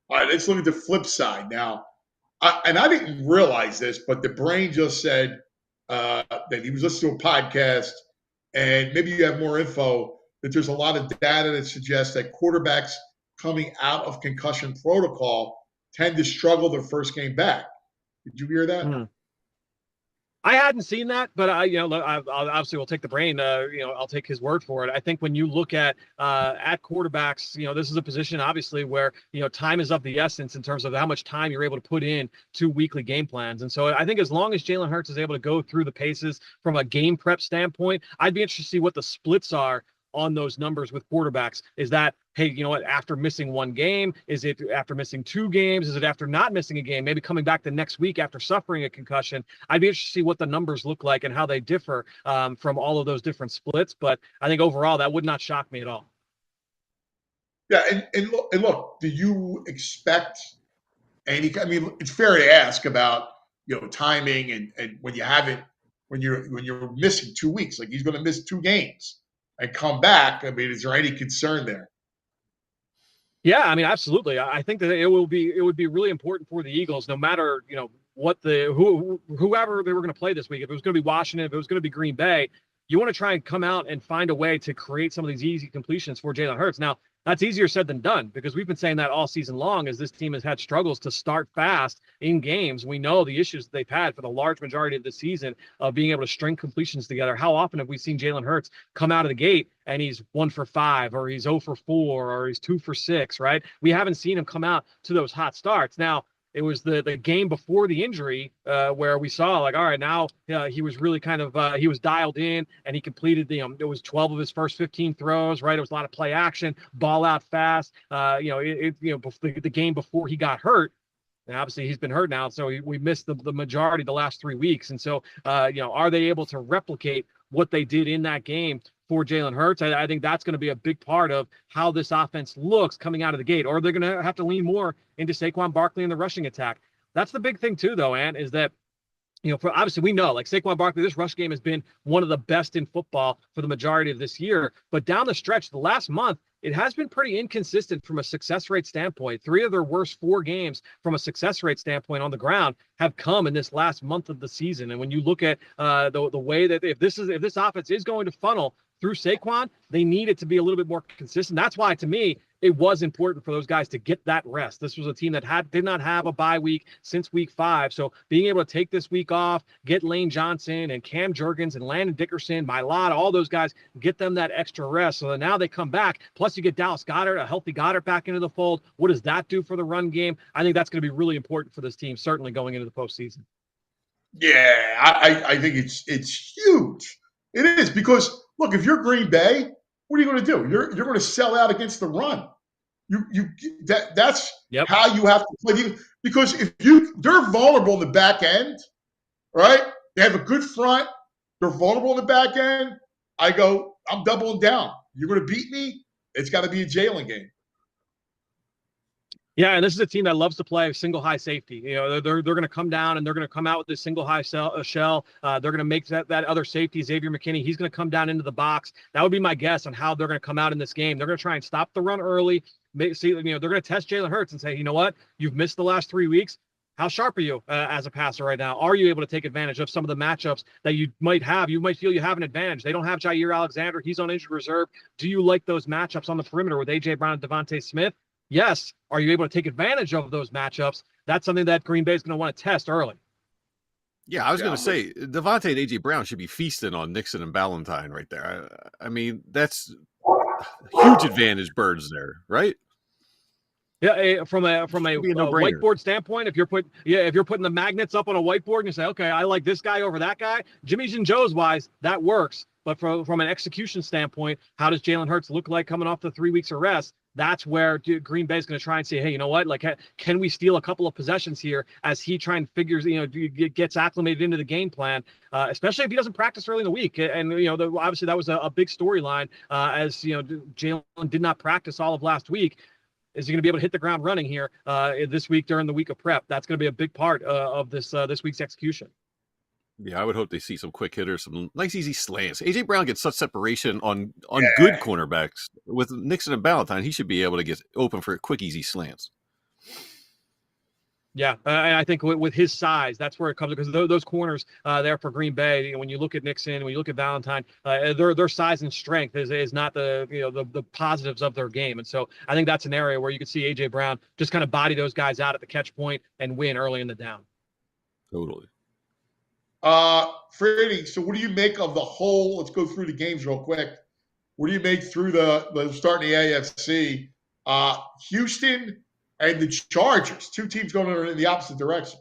All right, let's look at the flip side now. I didn't realize this, but the brain just said that he was listening to a podcast, and maybe you have more info, that there's a lot of data that suggests that quarterbacks coming out of concussion protocol tend to struggle their first game back. Did you hear that? Mm-hmm. I hadn't seen that, but I obviously will take the brain. I'll take his word for it. I think when you look at quarterbacks, this is a position obviously where time is of the essence in terms of how much time you're able to put in to weekly game plans. And so I think as long as Jalen Hurts is able to go through the paces from a game prep standpoint, I'd be interested to see what the splits are on those numbers with quarterbacks. Is that, hey, you know what, after missing one game? Is it after missing 2 games? Is it after not missing a game? Maybe coming back the next week after suffering a concussion? I'd be interested to see what the numbers look like and how they differ from all of those different splits. But I think overall, that would not shock me at all. Yeah, and look, do you expect any? I mean, it's fair to ask about timing and when you're missing 2 weeks, like he's going to miss 2 games and come back. I mean, is there any concern there? Yeah, I mean, absolutely. I think that it would be really important for the Eagles, no matter what whoever they were going to play this week. If it was going to be Washington, if it was going to be Green Bay, you want to try and come out and find a way to create some of these easy completions for Jalen Hurts. Now, that's easier said than done, because we've been saying that all season long as this team has had struggles to start fast in games. We know the issues that they've had for the large majority of the season of being able to string completions together. How often have we seen Jalen Hurts come out of the gate and he's 1 for 5, or he's 0 for 4, or he's 2 for 6, right? We haven't seen him come out to those hot starts. Now, it was the game before the injury where we saw, like, all right, now he was really kind of he was dialed in, and he completed it was 12 of his first 15 throws, right? It was a lot of play action, ball out fast. The game before he got hurt. And obviously he's been hurt now, so we missed the majority of the last 3 weeks. And so, are they able to replicate what they did in that game for Jalen Hurts? I think that's going to be a big part of how this offense looks coming out of the gate. Or they're going to have to lean more into Saquon Barkley in the rushing attack. That's the big thing too, though, Ant, is that obviously we know, like, Saquon Barkley, this rush game has been one of the best in football for the majority of this year. But down the stretch, the last month, it has been pretty inconsistent from a success rate standpoint. 3 of their worst 4 games from a success rate standpoint on the ground have come in this last month of the season. And when you look at the way that if this offense is going to funnel through Saquon, they need it to be a little bit more consistent. That's why, to me, it was important for those guys to get that rest. This was a team that did not have a bye week since week 5. So being able to take this week off, get Lane Johnson and Cam Jurgens and Landon Dickerson, Mailata, all those guys, get them that extra rest. So that now they come back. Plus you get Dallas Goedert, a healthy Goddard, back into the fold. What does that do for the run game? I think that's going to be really important for this team, certainly going into the postseason. Yeah, I think it's huge. It is, because look, if you're Green Bay, what are you going to do? You're going to sell out against the run. That's Yep. how you have to play. Because if they're vulnerable in the back end, right? They have a good front. They're vulnerable in the back end. I'm doubling down. You're going to beat me. It's got to be a Jalen game. Yeah, and this is a team that loves to play single high safety. They're going to come down and they're going to come out with this single high shell. They're going to make that other safety, Xavier McKinney. He's going to come down into the box. That would be my guess on how they're going to come out in this game. They're going to try and stop the run early. They're going to test Jalen Hurts and say, you know what, you've missed the last 3 weeks. How sharp are you as a passer right now? Are you able to take advantage of some of the matchups that you might have? You might feel you have an advantage. They don't have Jair Alexander. He's on injured reserve. Do you like those matchups on the perimeter with A.J. Brown and Devontae Smith? Yes. Are you able to take advantage of those matchups? That's something that Green Bay is going to want to test early. Yeah, I was going to say, Devontae and A.J. Brown should be feasting on Nixon and Ballantyne right there. I mean, that's huge advantage birds there, right? Yeah, from a whiteboard standpoint, if you're putting the magnets up on a whiteboard and you say, okay, I like this guy over that guy, Jimmy's and Joe's wise, that works. But from an execution standpoint, how does Jalen Hurts look like coming off the 3 weeks of rest? That's where Green Bay is going to try and say, hey, you know what? Like, can we steal a couple of possessions here as he figures, gets acclimated into the game plan, especially if he doesn't practice early in the week. And, obviously that was a big storyline as, Jalen did not practice all of last week. Is he going to be able to hit the ground running here this week during the week of prep? That's going to be a big part of this week's execution. Yeah, I would hope they see some quick hitters, some nice easy slants. A.J. Brown gets such separation on good cornerbacks. With Nixon and Ballantyne, he should be able to get open for quick, easy slants. Yeah, and I think with his size, that's where it comes, because those corners there for Green Bay, when you look at Nixon, when you look at Ballantyne, their size and strength is not the positives of their game. And so I think that's an area where you could see A.J. Brown just kind of body those guys out at the catch point and win early in the down. Totally. Freddie, so what do you make of the whole? Let's go through the games real quick. What do you make through the starting the AFC? Houston and the Chargers, 2 teams going in the opposite direction.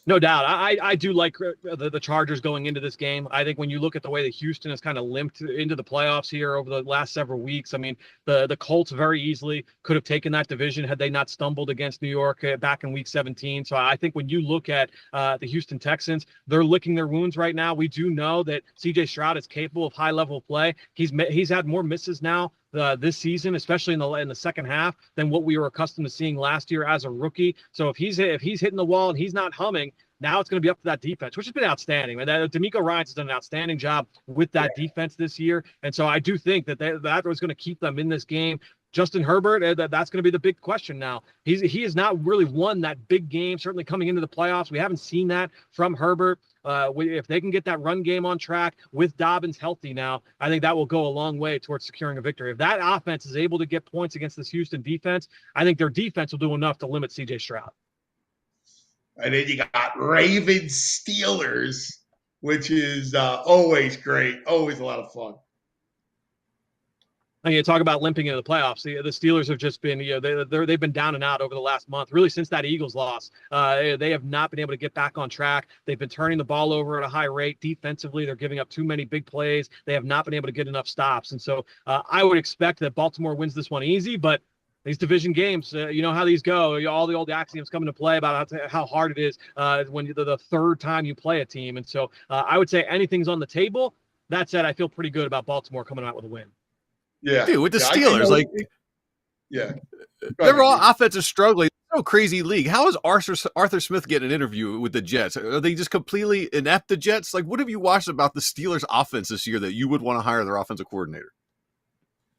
No doubt. I do like the Chargers going into this game. I think when you look at the way that Houston has kind of limped into the playoffs here over the last several weeks, I mean, the Colts very easily could have taken that division had they not stumbled against New York back in week 17. So I think when you look at the Houston Texans, they're licking their wounds right now. We do know that CJ Stroud is capable of high level play. He's had more misses now this season, especially in the second half, than what we were accustomed to seeing last year as a rookie. So if he's hitting the wall and he's not humming, now it's going to be up to that defense, which has been outstanding. And D'Amico Ryans has done an outstanding job with that defense this year. And so I do think that was going to keep them in this game. Justin Herbert, that's going to be the big question now. He has not really won that big game, certainly coming into the playoffs. We haven't seen that from Herbert. If they can get that run game on track with Dobbins healthy now, I think that will go a long way towards securing a victory. If that offense is able to get points against this Houston defense, I think their defense will do enough to limit CJ Stroud. And then you got Ravens Steelers, which is always great, always a lot of fun. And you talk about limping into the playoffs. The Steelers have just been, they've been down and out over the last month, really since that Eagles loss. They have not been able to get back on track. They've been turning the ball over at a high rate. Defensively, they're giving up too many big plays. They have not been able to get enough stops. And so I would expect that Baltimore wins this one easy, but these division games, you know how these go. All the old axioms come into play about how hard it is when the third time you play a team. And so I would say anything's on the table. That said, I feel pretty good about Baltimore coming out with a win. Yeah, dude, with the Steelers, they're all offensive struggling. No crazy league. How is Arthur Smith getting an interview with the Jets? Are they just completely inept, the Jets? Like, what have you watched about the Steelers' offense this year that you would want to hire their offensive coordinator?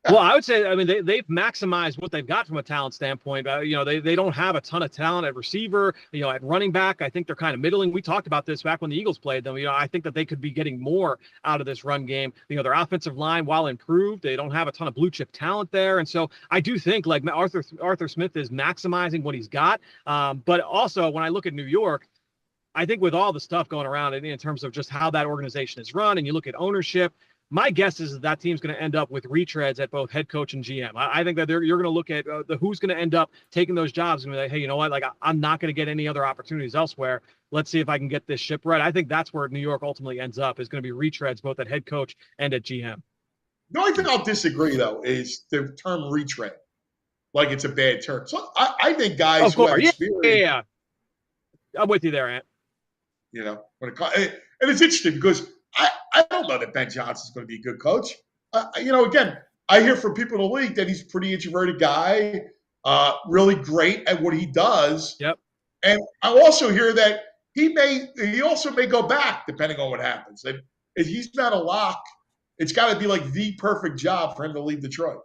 Well, I would say, I mean, they've maximized what they've got from a talent standpoint. They don't have a ton of talent at receiver, at running back. I think they're kind of middling. We talked about this back when the Eagles played them. I think that they could be getting more out of this run game. Their offensive line, while improved, they don't have a ton of blue chip talent there. And so I do think like Arthur Smith is maximizing what he's got. But also when I look at New York, I think with all the stuff going around in terms of just how that organization is run, and you look at ownership, my guess is that team's going to end up with retreads at both head coach and GM. I think that you're going to look at who's going to end up taking those jobs and be like, hey, you know what? Like, I'm not going to get any other opportunities elsewhere. Let's see if I can get this ship right. I think that's where New York ultimately ends up, is going to be retreads both at head coach and at GM. The only thing I'll disagree, though, is the term retread. Like it's a bad term. So I think guys who have experience. Yeah. I'm with you there, Ant. And it's interesting because I don't know that Ben Johnson's going to be a good coach. Again, I hear from people in the league that he's a pretty introverted guy, really great at what he does. Yep. And I also hear that he also may go back depending on what happens. And if he's not a lock, it's got to be like the perfect job for him to leave Detroit.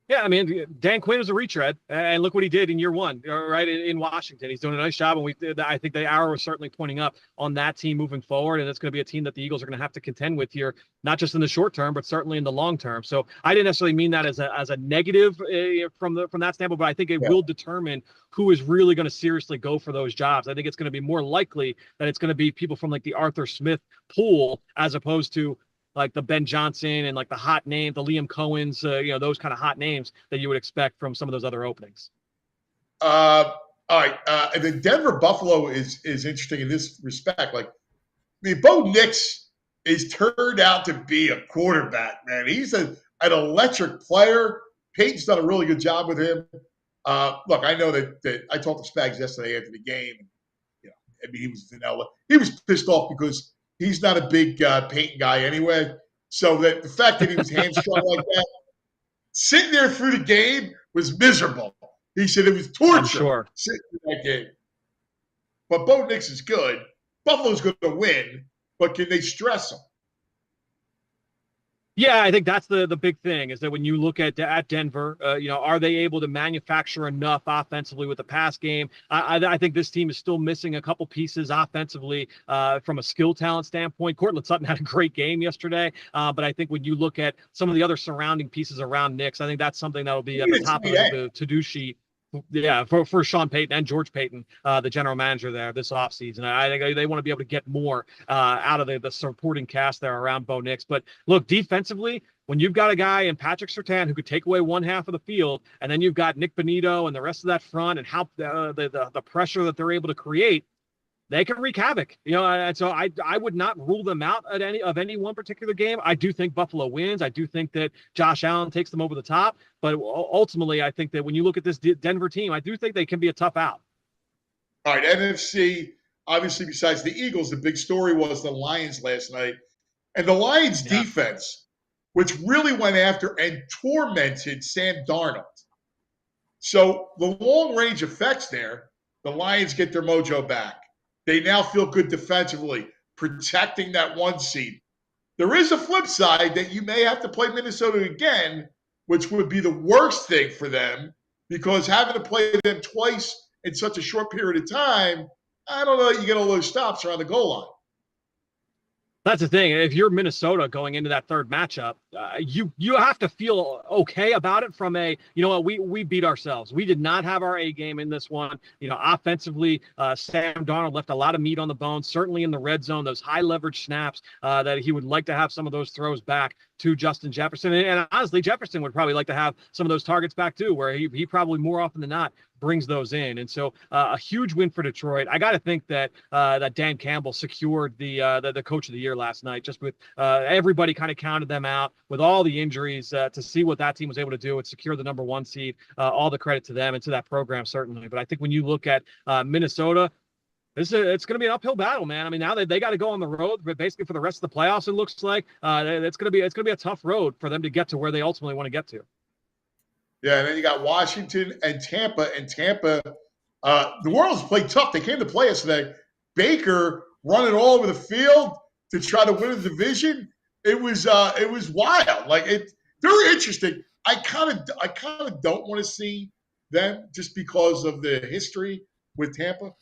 Yeah, I mean, Dan Quinn was a retread, and look what he did in year one, right, in Washington. He's doing a nice job, and I think the arrow is certainly pointing up on that team moving forward, and it's going to be a team that the Eagles are going to have to contend with here, not just in the short term, but certainly in the long term. So I didn't necessarily mean that as a negative from that standpoint, but I think it will determine who is really going to seriously go for those jobs. I think it's going to be more likely that it's going to be people from like the Arthur Smith pool as opposed to like the Ben Johnson and like the hot name, the Liam Cohens, those kind of hot names that you would expect from some of those other openings. All right. The Denver Buffalo is interesting in this respect. Like, Bo Nix is turned out to be a quarterback, man. He's an electric player. Peyton's done a really good job with him. Look, I know that I talked to Spags yesterday after the game. He was vanilla. He was pissed off because he's not a big Peyton guy anyway. So that the fact that he was hamstrung like that, sitting there through the game was miserable. He said it was torture sitting in that game. But Bo Nix is good. Buffalo's going to win, but can they stress him? Yeah, I think that's the big thing is that when you look at Denver, are they able to manufacture enough offensively with the pass game? I think this team is still missing a couple pieces offensively from a skill talent standpoint. Cortland Sutton had a great game yesterday, but I think when you look at some of the other surrounding pieces around Nix, I think that's something that will be at the top of the to-do sheet. Yeah, for Sean Payton and George Payton, the general manager there this offseason. I think they want to be able to get more out of the supporting cast there around Bo Nix. But look, defensively, when you've got a guy in Patrick Surtain who could take away one half of the field, and then you've got Nick Bonito and the rest of that front and how the pressure that they're able to create, they can wreak havoc, and so I would not rule them out at any one particular game. I do think Buffalo wins. I do think that Josh Allen takes them over the top, but ultimately I think that when you look at this Denver team, I do think they can be a tough out. All right, NFC, obviously besides the Eagles, the big story was the Lions last night. And the Lions defense, which really went after and tormented Sam Darnold. So the long range effects there, the Lions get their mojo back. They now feel good defensively, protecting that 1 seed. There is a flip side that you may have to play Minnesota again, which would be the worst thing for them, because having to play them twice in such a short period of time, I don't know that you get all those stops around the goal line. That's the thing. If you're Minnesota going into that third matchup, you have to feel okay about it from a, we beat ourselves. We did not have our A game in this one. Offensively, Sam Darnold left a lot of meat on the bone, certainly in the red zone, those high leverage snaps that he would like to have some of those throws back to Justin Jefferson. And honestly, Jefferson would probably like to have some of those targets back too, where he probably more often than not brings those in. And so a huge win for Detroit. I got to think that that Dan Campbell secured the coach of the year last night, just with everybody kind of counted them out with all the injuries to see what that team was able to do and secure the number 1 seed. All the credit to them and to that program, certainly. But I think when you look at Minnesota, it's going to be an uphill battle, man. I mean, now they got to go on the road, but basically for the rest of the playoffs, it looks like it's going to be a tough road for them to get to where they ultimately want to get to. Yeah, and then you got Washington and Tampa. And Tampa, the Royals played tough. They came to play us today. Baker running all over the field to try to win the division. It was wild. They're interesting. I kind of don't want to see them just because of the history with Tampa.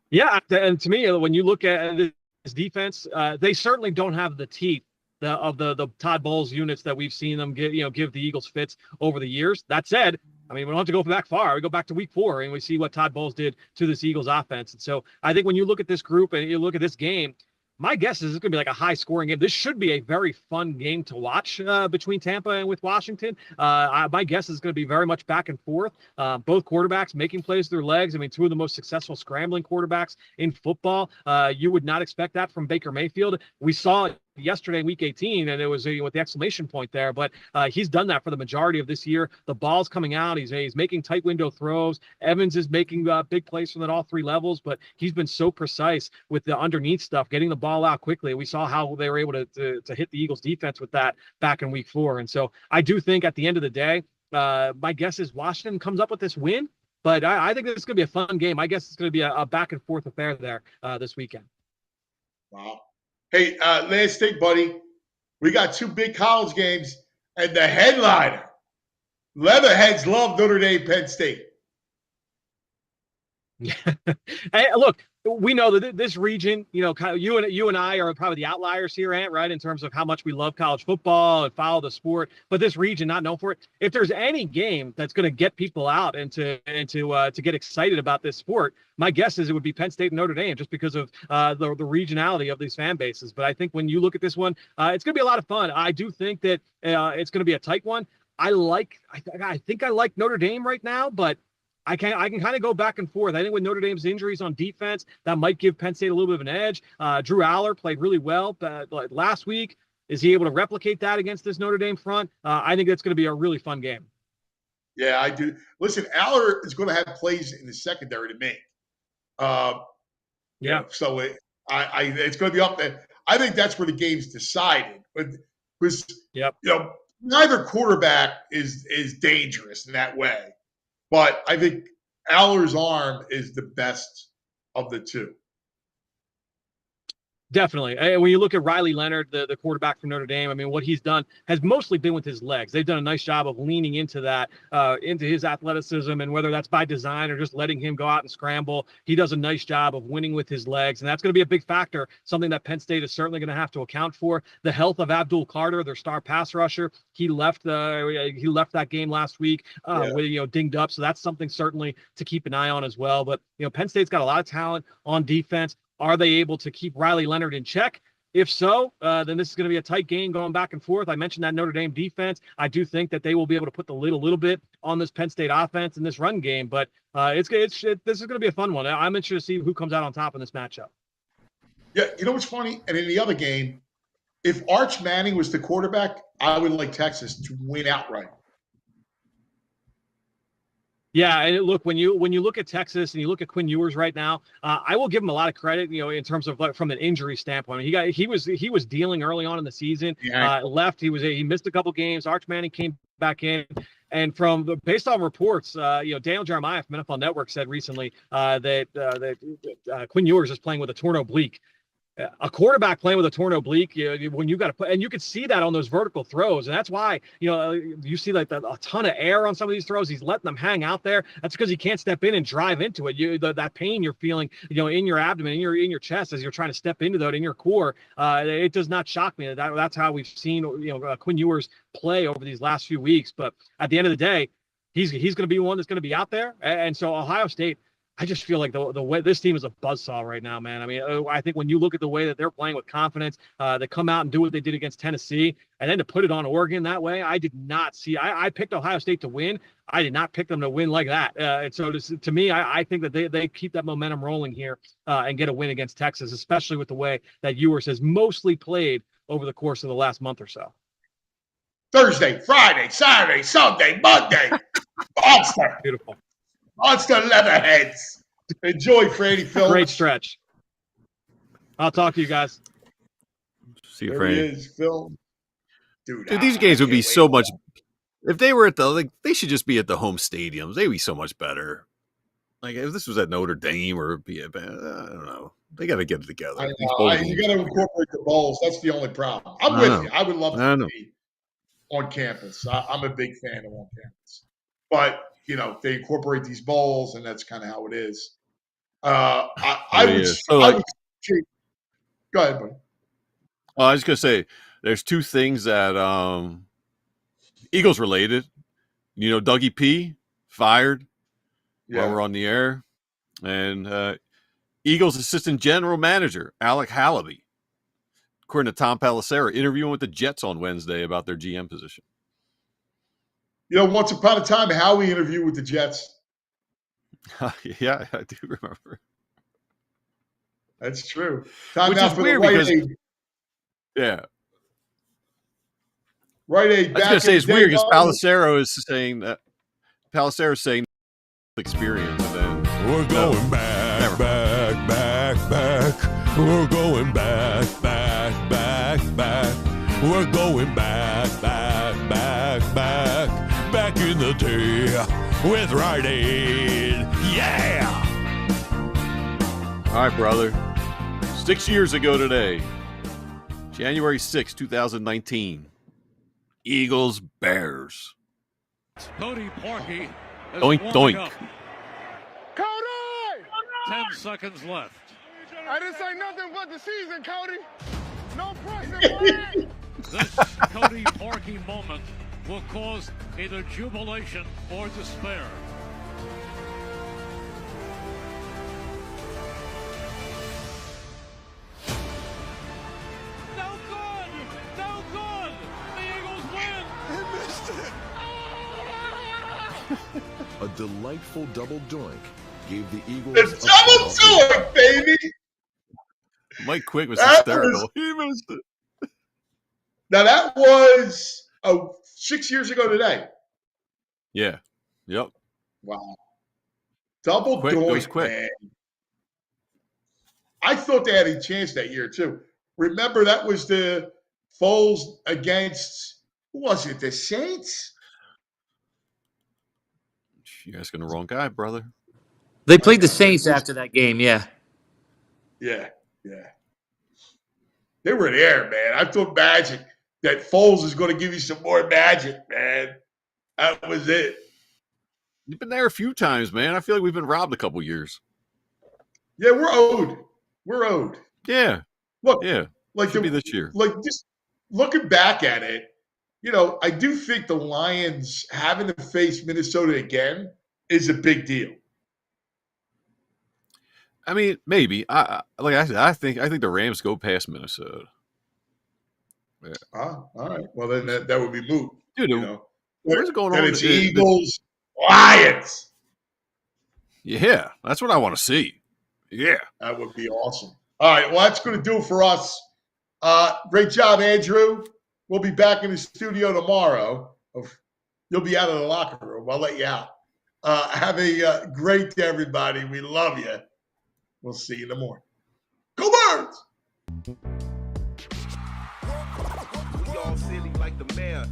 Yeah, and to me, when you look at this defense, they certainly don't have the teeth of the Todd Bowles units that we've seen them give the Eagles fits over the years. That said, I mean, we don't have to go back far. We go back to week 4 and we see what Todd Bowles did to this Eagles offense. And so I think when you look at this group and you look at this game, my guess is it's going to be like a high scoring game. This should be a very fun game to watch between Tampa and with Washington. My guess is going to be very much back and forth. Both quarterbacks making plays with their legs. I mean, 2 of the most successful scrambling quarterbacks in football. You would not expect that from Baker Mayfield. We saw yesterday, week 18, and it was with the exclamation point there, but he's done that for the majority of this year. The ball's coming out. He's making tight window throws. Evans is making big plays from all 3 levels, but he's been so precise with the underneath stuff, getting the ball out quickly. We saw how they were able to hit the Eagles defense with that back in week 4. And so I do think at the end of the day, my guess is Washington comes up with this win, but I think it's going to be a fun game. I guess it's going to be a back and forth affair there this weekend. Wow. Hey, last thing, buddy. We got 2 big college games, and the headliner, Leatherheads love Notre Dame, Penn State. Hey, look, we know that this region, kind of you and I are probably the outliers here, Ant, right, in terms of how much we love college football and follow the sport. But this region, not known for it. If there's any game that's going to get people out and to get excited about this sport, my guess is it would be Penn State and Notre Dame, just because of the regionality of these fan bases. But I think when you look at this one, it's going to be a lot of fun. I do think that it's going to be a tight one. I think I like Notre Dame right now, but I can kind of go back and forth. I think with Notre Dame's injuries on defense, that might give Penn State a little bit of an edge. Drew Aller played really well last week. Is he able to replicate that against this Notre Dame front? I think that's going to be a really fun game. Yeah, I do. Listen, Aller is going to have plays in the secondary to make. Yeah. So it's going to be up there. I think that's where the game's decided. But because neither quarterback is dangerous in that way. But I think Aller's arm is the best of the 2. Definitely. And when you look at Riley Leonard, the quarterback from Notre Dame, I mean, what he's done has mostly been with his legs. They've done a nice job of leaning into that, into his athleticism, and whether that's by design or just letting him go out and scramble, he does a nice job of winning with his legs. And that's going to be a big factor, something that Penn State is certainly going to have to account for. The health of Abdul Carter, their star pass rusher, he left that game last week with, dinged up. So that's something certainly to keep an eye on as well. But, Penn State's got a lot of talent on defense. Are they able to keep Riley Leonard in check? If so, then this is going to be a tight game going back and forth. I mentioned that Notre Dame defense. I do think that they will be able to put the lid a little bit on this Penn State offense in this run game, but this is going to be a fun one. I'm interested to see who comes out on top in this matchup. Yeah, you know what's funny? And in the other game, if Arch Manning was the quarterback, I would like Texas to win outright. Yeah, and look, when you look at Texas and you look at Quinn Ewers right now, I will give him a lot of credit. In terms of from an injury standpoint, he was dealing early on in the season. Yeah. Left, he missed a couple games. Arch Manning came back in, and based on reports, Daniel Jeremiah from NFL Network said recently that Quinn Ewers is playing with a torn oblique. A quarterback playing with a torn oblique, when you got to put, and you could see that on those vertical throws, and that's why you see like a ton of air on some of these throws. He's letting them hang out there. That's because he can't step in and drive into it. That pain you're feeling, in your abdomen, in your chest as you're trying to step into that in your core. It does not shock me. That's how we've seen Quinn Ewers play over these last few weeks. But at the end of the day, he's going to be one that's going to be out there, and so Ohio State. I just feel like the way this team is a buzzsaw right now, man. I mean, I think when you look at the way that they're playing with confidence, they come out and do what they did against Tennessee, and then to put it on Oregon that way, I did not see. I picked Ohio State to win. I did not pick them to win like that. And so to me, I think that they keep that momentum rolling here and get a win against Texas, especially with the way that Ewers has mostly played over the course of the last month or so. Thursday, Friday, Saturday, Sunday, Monday. Monster. Beautiful. Monster Leatherheads. Enjoy, Franny Phil. Great stretch. I'll talk to you guys. See you, There he Franny. is, Phil. Dude, These games would be so much. If they were at they should just be at the home stadiums. They'd be so much better. Like if this was at Notre Dame or I don't know. They got to get it together. You got to incorporate the bowls. That's the only problem. I'm with you. I would love to be on campus. I'm a big fan of on campus, but they incorporate these bowls, and that's kind of how it is. I would. Go ahead, buddy. I was gonna say there's two things that Eagles related. Dougie P fired while we're on the air, and Eagles assistant general manager Alec Hallaby, according to Tom Pelissero, interviewing with the Jets on Wednesday about their GM position. Once upon a time, Howie interviewed with the Jets. Yeah, I do remember. That's true. Time Which now is for weird the Rite because, Aid. Yeah. Rite Aid. I was going to say it's weird because Pelissero is saying experience. And then, we're going back. We're going back. We're going back in the day with Rite Aid. Yeah! All right, brother. 6 years ago today, January 6, 2019, Eagles, Bears. Cody Parkey is Doink, warming doink. up. Cody! 10 seconds left. I didn't say nothing but the season, Cody. No pressure, man. This Cody Parkey moment will cause either jubilation or despair. No good! No good! The Eagles win! He missed it. A delightful double doink gave the Eagles The double doink, baby. Mike Quick was That hysterical. He missed it. Now, that was 6 years ago today. Yeah. Yep. Wow. Double Quick doink, goes quick. man. I thought they had a chance that year, too. Remember, that was the Foles against, who was it, the Saints? You're asking the wrong guy, brother. They played the Saints after that game, yeah. Yeah. They were there, man. I thought magic. That Foles is going to give you some more magic, man. That was it. You've been there a few times, man. I feel like we've been robbed a couple years. Yeah, we're owed. We're owed. Yeah. Look, Yeah. like Should be this year. Like just looking back at it, I do think the Lions having to face Minnesota again is a big deal. I mean, maybe. I think the Rams go past Minnesota. All right. Well, then that would be moot. Dude, You know, where's it going then on? it's Eagles, Lions. Yeah, that's what I want to see. Yeah. That would be awesome. All right. Well, that's going to do it for us. Great job, Andrew. We'll be back in the studio tomorrow. You'll be out of the locker room. I'll let you out. Have a great day, everybody. We love you. We'll see you in the morning. Go Birds! We all silly like the mayor.